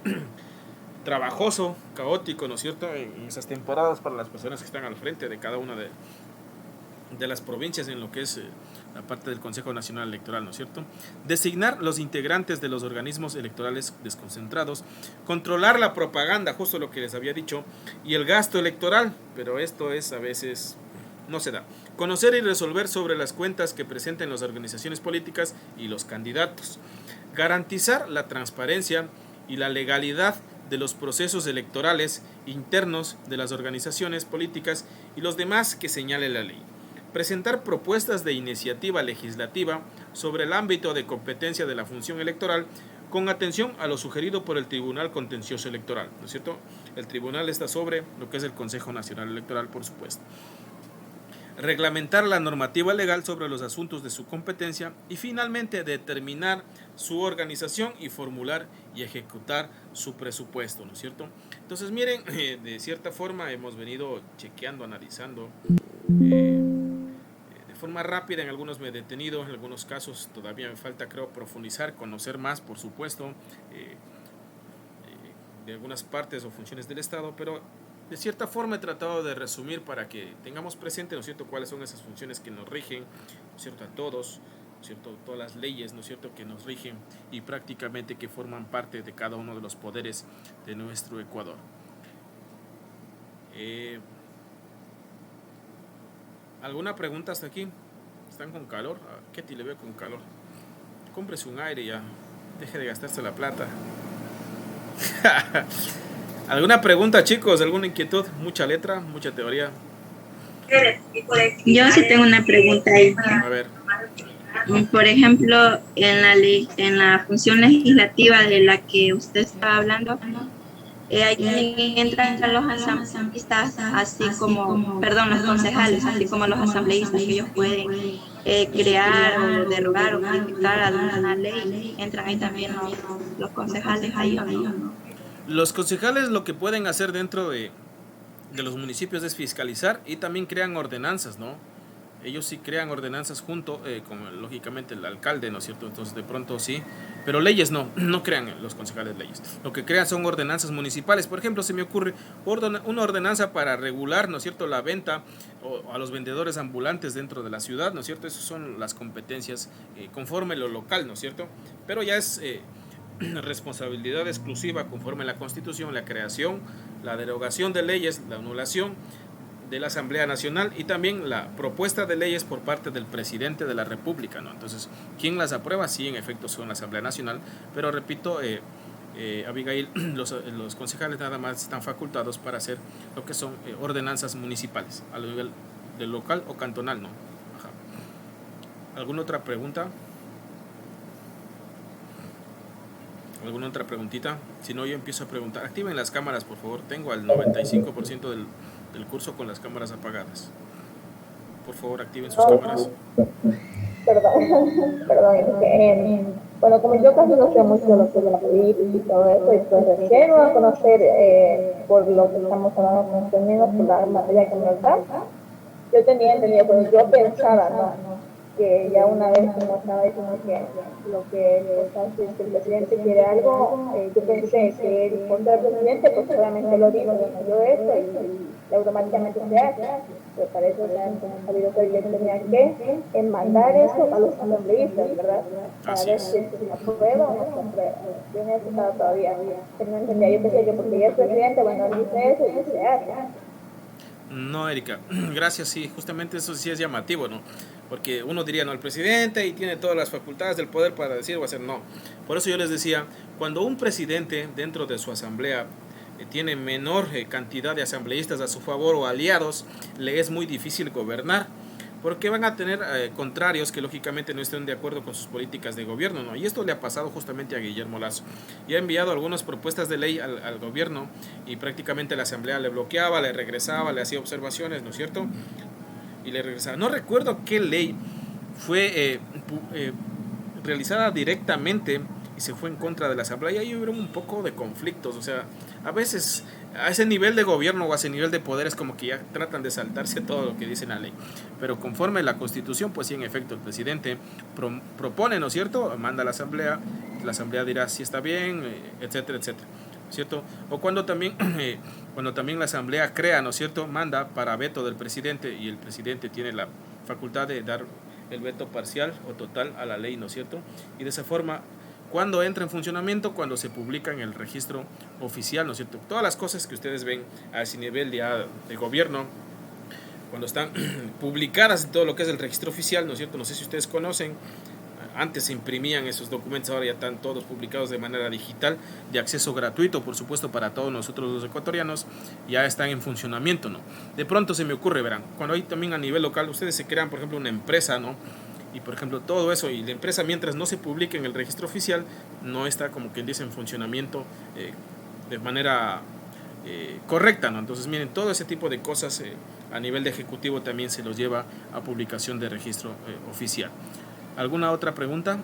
trabajoso, caótico, ¿no es cierto?, en esas temporadas para las personas que están al frente de cada una de las provincias en lo que es la parte del Consejo Nacional Electoral, ¿no es cierto? Designar los integrantes de los organismos electorales desconcentrados, controlar la propaganda, justo lo que les había dicho, y el gasto electoral, pero esto es a veces no se da. Conocer y resolver sobre las cuentas que presenten las organizaciones políticas y los candidatos. Garantizar la transparencia y la legalidad de los procesos electorales internos de las organizaciones políticas y los demás que señale la ley. Presentar propuestas de iniciativa legislativa sobre el ámbito de competencia de la función electoral con atención a lo sugerido por el Tribunal Contencioso Electoral, ¿no es cierto? El tribunal está sobre lo que es el Consejo Nacional Electoral, por supuesto. Reglamentar la normativa legal sobre los asuntos de su competencia y finalmente determinar su organización y formular y ejecutar su presupuesto, ¿no es cierto? Entonces miren, de cierta forma hemos venido chequeando, analizando de forma rápida. En algunos me he detenido, en algunos casos todavía me falta, creo, profundizar, conocer más, por supuesto, de algunas partes o funciones del Estado, pero de cierta forma he tratado de resumir para que tengamos presente, ¿no es cierto?, cuáles son esas funciones que nos rigen, ¿no es cierto?, a todos, ¿no es cierto?, todas las leyes, ¿no es cierto?, que nos rigen y prácticamente que forman parte de cada uno de los poderes de nuestro Ecuador. ¿Alguna pregunta hasta aquí? ¿Están con calor? ¿A Ketty le veo con calor? Cómprese un aire ya, deje de gastarse la plata. ¿Alguna pregunta, chicos? ¿Alguna inquietud? Mucha letra, mucha teoría. Yo sí tengo una pregunta ahí. A ver. Por ejemplo, en la función legislativa de la que usted estaba hablando, ahí también entran los asambleístas, así como, perdón, los concejales, así como los asambleístas, que ellos pueden crear o derogar o modificar alguna ley. Entran ahí también los concejales ahí, ¿o no? Los concejales lo que pueden hacer dentro de los municipios es fiscalizar y también crean ordenanzas, ¿no? Ellos sí crean ordenanzas junto con, lógicamente, el alcalde, ¿no es cierto? Entonces, de pronto sí, pero leyes no crean los concejales leyes. Lo que crean son ordenanzas municipales. Por ejemplo, se me ocurre una ordenanza para regular, ¿no es cierto?, la venta a los vendedores ambulantes dentro de la ciudad, ¿no es cierto? Esas son las competencias conforme lo local, ¿no es cierto? Pero ya es responsabilidad exclusiva conforme a la Constitución, la creación, la derogación de leyes, la anulación de la Asamblea Nacional y también la propuesta de leyes por parte del presidente de la República, ¿no? Entonces, ¿quién las aprueba? Sí, en efecto son la Asamblea Nacional, pero repito, Abigail, los concejales nada más están facultados para hacer lo que son ordenanzas municipales a nivel del local o cantonal, ¿no? Ajá. ¿Alguna otra pregunta? ¿Alguna otra preguntita? Si no, yo empiezo a preguntar. Activen las cámaras, por favor. Tengo al 95% del curso con las cámaras apagadas. Por favor, activen sus cámaras. Perdón, perdón, es que, bueno, como yo casi no sé mucho de lo que es la política y todo eso, y pues recién voy a conocer por lo que estamos hablando con usted mismo, por la materia que nos da, yo tenía entendido, pero yo pensaba, ¿no? Que ya una vez como estaba diciendo que lo que pues hace es que el presidente quiere algo, yo pensé que él por ser presidente pues obviamente lo digo, bueno yo esto y automáticamente se hace, pero para eso también sabido que él tenía que mandar eso a los asambleístas, ¿verdad? Para Así ver es. si es que se aprueba o no se aprueba. Yo en eso estaba todavía, pero no entendía, yo pensé que porque ya es presidente, bueno, él dice eso y se hace. No, Erika, gracias, sí, justamente eso sí es llamativo, ¿no? Porque uno diría, no, el presidente y tiene todas las facultades del poder para decir o hacer, no. Por eso yo les decía, cuando un presidente dentro de su asamblea tiene menor cantidad de asambleístas a su favor o aliados, le es muy difícil gobernar. Porque van a tener contrarios que lógicamente no estén de acuerdo con sus políticas de gobierno, ¿no? Y esto le ha pasado justamente a Guillermo Lazo. Y ha enviado algunas propuestas de ley al gobierno y prácticamente la asamblea le bloqueaba, le regresaba, le hacía observaciones, ¿no es cierto? Y le regresaba. No recuerdo qué ley fue realizada directamente y se fue en contra de la asamblea y ahí hubo un poco de conflictos, o sea, a veces a ese nivel de gobierno o a ese nivel de poder es como que ya tratan de saltarse todo lo que dice la ley, pero conforme la constitución, pues sí, en efecto, el presidente propone, ¿no es cierto? Manda a la asamblea dirá si está bien, etcétera, etcétera, ¿cierto? O cuando también la asamblea crea, ¿no es cierto? Manda para veto del presidente y el presidente tiene la facultad de dar el veto parcial o total a la ley, ¿no es cierto? Y de esa forma, cuando entra en funcionamiento, cuando se publica en el registro oficial, ¿no es cierto? Todas las cosas que ustedes ven a ese nivel de gobierno, cuando están publicadas en todo lo que es el registro oficial, ¿no es cierto? No sé si ustedes conocen, antes se imprimían esos documentos, ahora ya están todos publicados de manera digital, de acceso gratuito, por supuesto, para todos nosotros los ecuatorianos, ya están en funcionamiento, ¿no? De pronto se me ocurre, verán, cuando hay también a nivel local, ustedes se crean, por ejemplo, una empresa, ¿no? Y por ejemplo, todo eso, y la empresa mientras no se publique en el registro oficial, no está como quien dice en funcionamiento de manera correcta, ¿no? Entonces, miren, todo ese tipo de cosas a nivel de ejecutivo también se los lleva a publicación de registro oficial. ¿Alguna otra pregunta?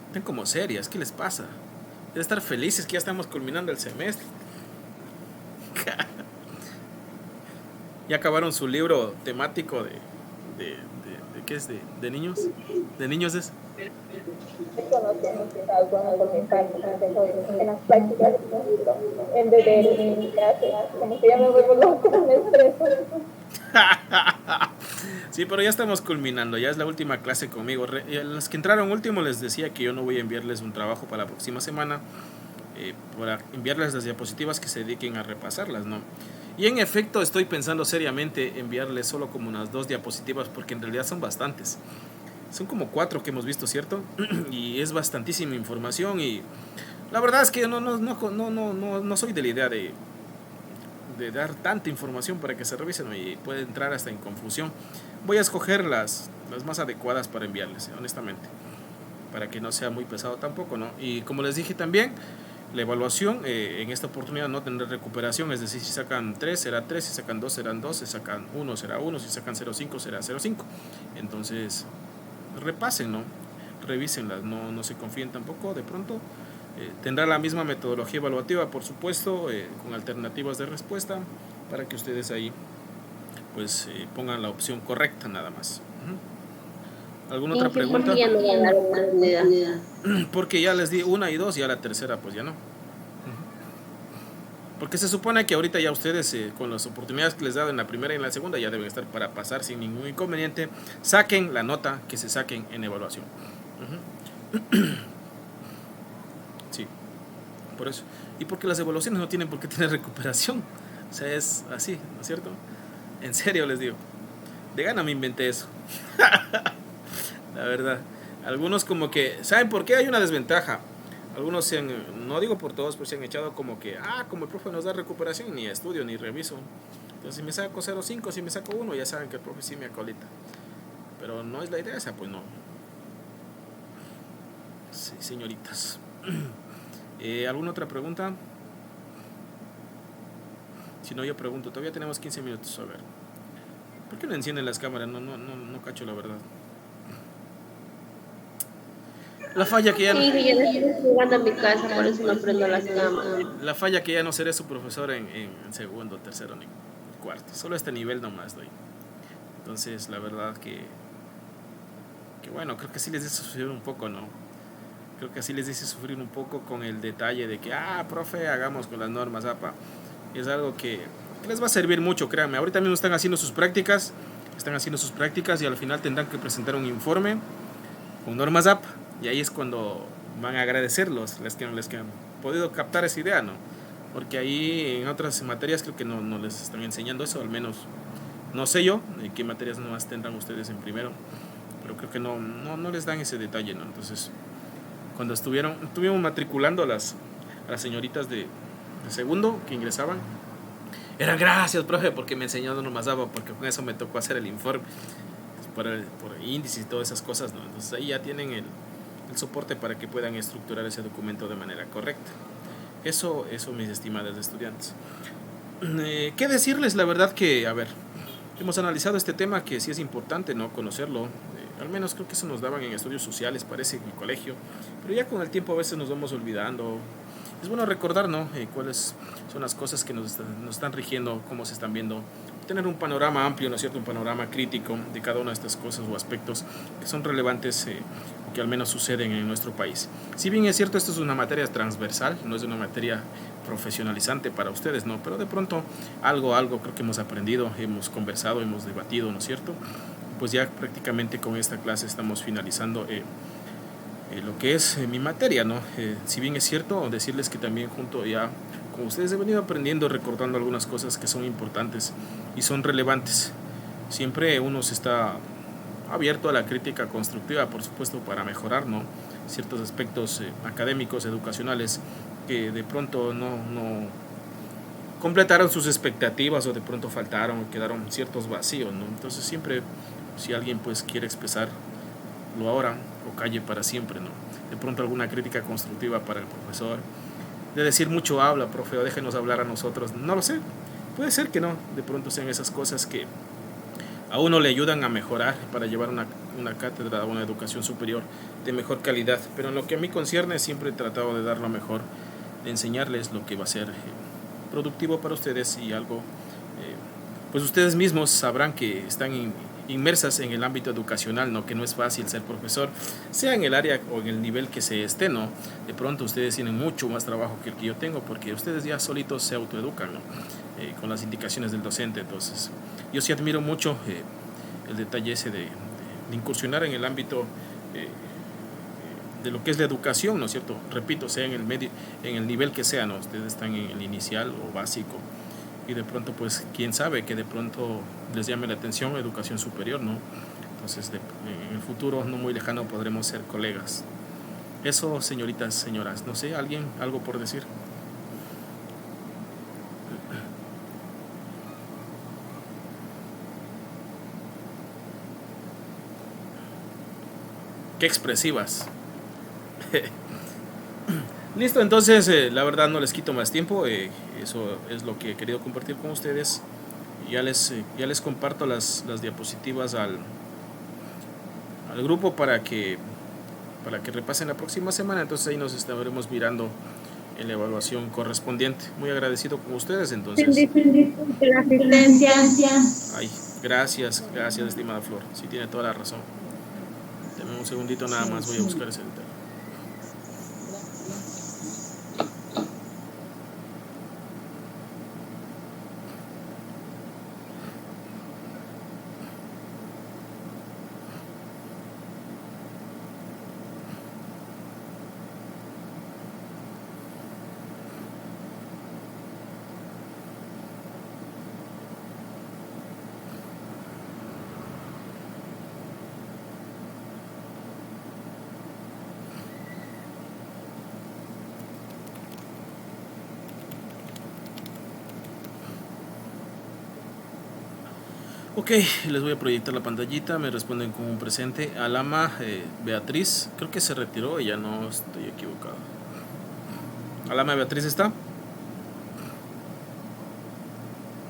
Están como serias, ¿qué les pasa? Deben estar felices que ya estamos culminando el semestre. ¿Ya acabaron su libro temático de qué es? ¿De niños? ¿De niños es? Eso no tiene que estar bueno por mi parte, en las prácticas en vez de mi clase, como que ya me vuelvo loca, me estreso. Sí, pero ya estamos culminando, ya es la última clase conmigo. Los que entraron último les decía que yo no voy a enviarles un trabajo para la próxima semana, para enviarles las diapositivas que se dediquen a repasarlas, ¿no? Y en efecto estoy pensando seriamente enviarles solo como unas 2 diapositivas porque en realidad son bastantes. Son como 4 que hemos visto, ¿cierto? Y es bastantísima información y la verdad es que yo no soy de la idea de dar tanta información para que se revisen y puede entrar hasta en confusión. Voy a escoger las más adecuadas para enviarles, honestamente, para que no sea muy pesado tampoco, ¿no? Y como les dije también, la evaluación en esta oportunidad no tendrá recuperación, es decir, si sacan 3 será 3, si sacan 2 serán 2, si sacan 1 será 1, si sacan 0,5 será 0,5. Entonces, repasen, ¿no? Revísenlas, no se confíen tampoco, de pronto tendrá la misma metodología evaluativa, por supuesto, con alternativas de respuesta para que ustedes ahí pues pongan la opción correcta nada más. ¿Alguna otra pregunta? Ya no va a dar oportunidad. Porque ya les di 1 y 2 y a la tercera pues ya no. Porque se supone que ahorita ya ustedes con las oportunidades que les he dado en la primera y en la segunda ya deben estar para pasar sin ningún inconveniente. Saquen la nota que se saquen en evaluación. Sí, por eso. Y porque las evaluaciones no tienen por qué tener recuperación. O sea, es así, ¿no es cierto? En serio les digo. De gana me inventé eso. La verdad. Algunos como que, ¿saben por qué hay una desventaja? Algunos se han, no digo por todos, pero se han echado como que, como el profe nos da recuperación, ni estudio, ni reviso. Entonces si me saco 0,5, si me saco 1, ya saben que el profe sí me acolita. Pero no es la idea esa, pues no. Sí, señoritas. ¿Alguna otra pregunta? Si no, yo pregunto. Todavía tenemos 15 minutos. A ver. ¿Por qué no encienden las cámaras? No cacho la verdad. La falla que ya no, Sí, que yo no estoy jugando a mi casa, por eso no prendo las cámaras. la falla que ya no seré su profesor en segundo, tercero ni cuarto. Solo este nivel nomás doy. Entonces, la verdad que bueno, creo que sí les hice sufrir un poco, ¿no? Creo que así les hice sufrir un poco con el detalle de que, profe, hagamos con las normas, APA. Es algo que les va a servir mucho, créanme. Ahorita mismo están haciendo sus prácticas y al final tendrán que presentar un informe con normas APA. Y ahí es cuando van a agradecerlos, les que han podido captar esa idea, ¿no? Porque ahí en otras materias creo que no les están enseñando eso, al menos no sé yo en qué materias nomás tendrán ustedes en primero, pero creo que no les dan ese detalle, ¿no? Entonces, cuando estuvimos matriculando a las señoritas de segundo que ingresaban, eran gracias, profe, porque me enseñó nomás APA, porque con eso me tocó hacer el informe por índices y todas esas cosas, ¿no? Entonces ahí ya tienen el soporte para que puedan estructurar ese documento de manera correcta. Eso mis estimadas estudiantes. ¿Qué decirles? La verdad que, a ver, hemos analizado este tema que sí es importante, ¿no? Conocerlo. Al menos creo que eso nos daban en estudios sociales, parece, en el colegio. Pero ya con el tiempo a veces nos vamos olvidando. Es bueno recordar, ¿no? Cuáles son las cosas que nos están rigiendo, cómo se están viendo. Tener un panorama amplio, ¿no es cierto? Un panorama crítico de cada una de estas cosas o aspectos que son relevantes o que al menos suceden en nuestro país. Si bien es cierto, esto es una materia transversal, no es una materia profesionalizante para ustedes, ¿no? Pero de pronto algo creo que hemos aprendido, hemos conversado, hemos debatido, ¿no es cierto? Pues ya prácticamente con esta clase estamos finalizando lo que es mi materia, ¿no? Si bien es cierto, decirles que también junto ya, como ustedes he venido aprendiendo, recordando algunas cosas que son importantes y son relevantes. Siempre uno se está abierto a la crítica constructiva, por supuesto, para mejorar, ¿no? Ciertos aspectos académicos, educacionales, que de pronto no completaron sus expectativas o de pronto faltaron o quedaron ciertos vacíos, ¿no? Entonces siempre, si alguien pues quiere expresarlo ahora o calle para siempre, ¿no? De pronto alguna crítica constructiva para el profesor, de decir mucho habla, profe, o déjenos hablar a nosotros, no lo sé, puede ser que no, de pronto sean esas cosas que a uno le ayudan a mejorar para llevar una cátedra, una educación superior de mejor calidad, pero en lo que a mí concierne siempre he tratado de dar lo mejor, de enseñarles lo que va a ser productivo para ustedes y algo, pues ustedes mismos sabrán que están inmersas en el ámbito educacional, ¿no? Que no es fácil ser profesor, sea en el área o en el nivel que se esté, ¿no? De pronto ustedes tienen mucho más trabajo que el que yo tengo, porque ustedes ya solitos se autoeducan, ¿no? Con las indicaciones del docente. Entonces, yo sí admiro mucho el detalle ese de incursionar en el ámbito de lo que es la educación, ¿no es cierto? Repito, sea en el medio, en el nivel que sea, ¿no? Ustedes están en el inicial o básico, y de pronto pues quién sabe que de pronto les llame la atención educación superior, ¿no? Entonces en el futuro no muy lejano podremos ser colegas. Eso, señoritas, señoras, no sé, ¿alguien algo por decir? Qué expresivas. Listo, entonces la verdad no les quito más tiempo, eso es lo que he querido compartir con ustedes. Ya les comparto las diapositivas al grupo para que repasen la próxima semana. Entonces ahí nos estaremos mirando en la evaluación correspondiente. Muy agradecido con ustedes, entonces. La asistencia. Ay, gracias, estimada Flor, sí tiene toda la razón. Dame un segundito nada más, voy a buscar ese detalle. Ok, les voy a proyectar la pantallita, me responden con un presente. Alama Beatriz, creo que se retiró, ya no estoy equivocado. Alama Beatriz está.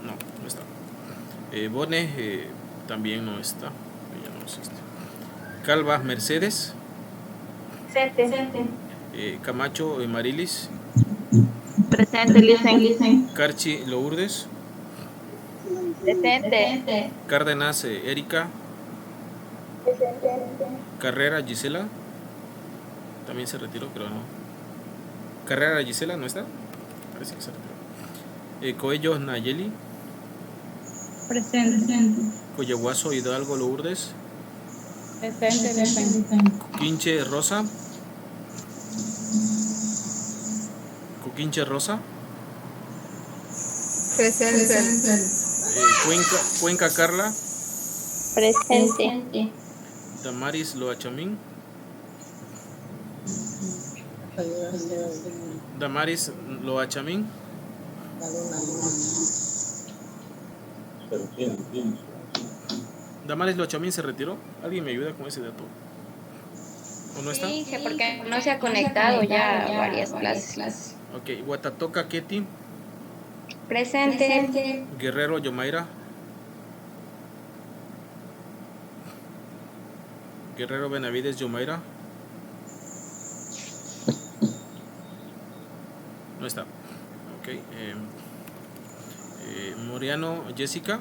No está. Bone, También no está. Ella no existe. Calva Mercedes. Presente. Camacho Marilis. Presente, Licen. Carchi Lourdes. Presente. Cárdenas Erika. Presente. Carrera Gisela. También se retiró, pero no. Carrera Gisela no está. Parece que se retiró. Coello Nayeli. Presente. Coyahuaso Hidalgo Lourdes. Presente. Coquinche Rosa. Coquinche Rosa. Presente. Cuenca Carla. Presente. Damaris Loachamín. Damaris Loachamín. Damaris Loachamín se retiró. ¿Alguien me ayuda con ese dato? ¿O no está? Sí, porque no se ha conectado ya a varias clases. Ok, Guatatoca Ketty. Presente. Guerrero Yomaira. Guerrero Benavides Yomaira. No está. Ok. Moriano Jessica.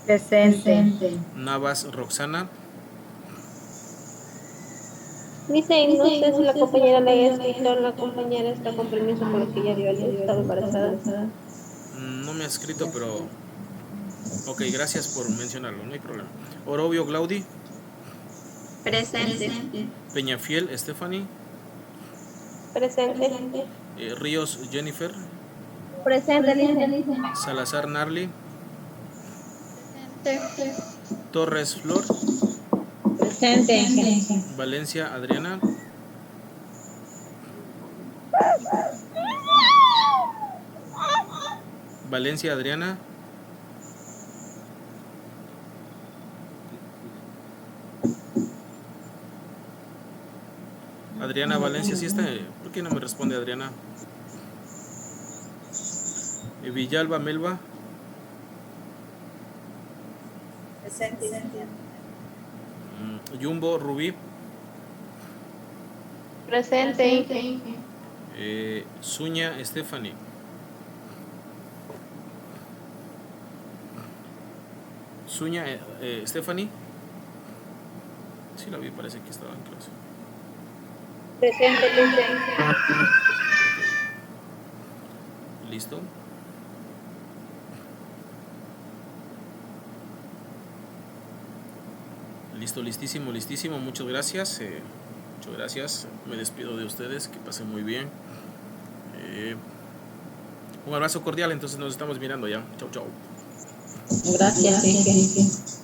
Presente. Navas Roxana. Licen, no sé si la compañera le haya escrito, la compañera está con permiso porque ya dio el estado embarazada. No me ha escrito, pero... Ok, gracias por mencionarlo, no hay problema. Orobio Glaudi. Presente. Peñafiel Stephanie. Presente. Ríos Jennifer. Presente, Licen. Salazar Narli. Torres Flor. Presente. Valencia Adriana. Valencia Adriana. Adriana Valencia, ¿sí está? ¿Por qué no me responde Adriana? Villalba Melba. Presente. Jumbo Rubí. Presente. Suña Stephanie. Suña Stephanie. Sí la vi, parece que estaba en clase. Presente, Licen. Listo. Listo, listísimo. Muchas gracias. Muchas gracias. Me despido de ustedes. Que pasen muy bien. Un abrazo cordial. Entonces nos estamos mirando ya. Chau. Gracias.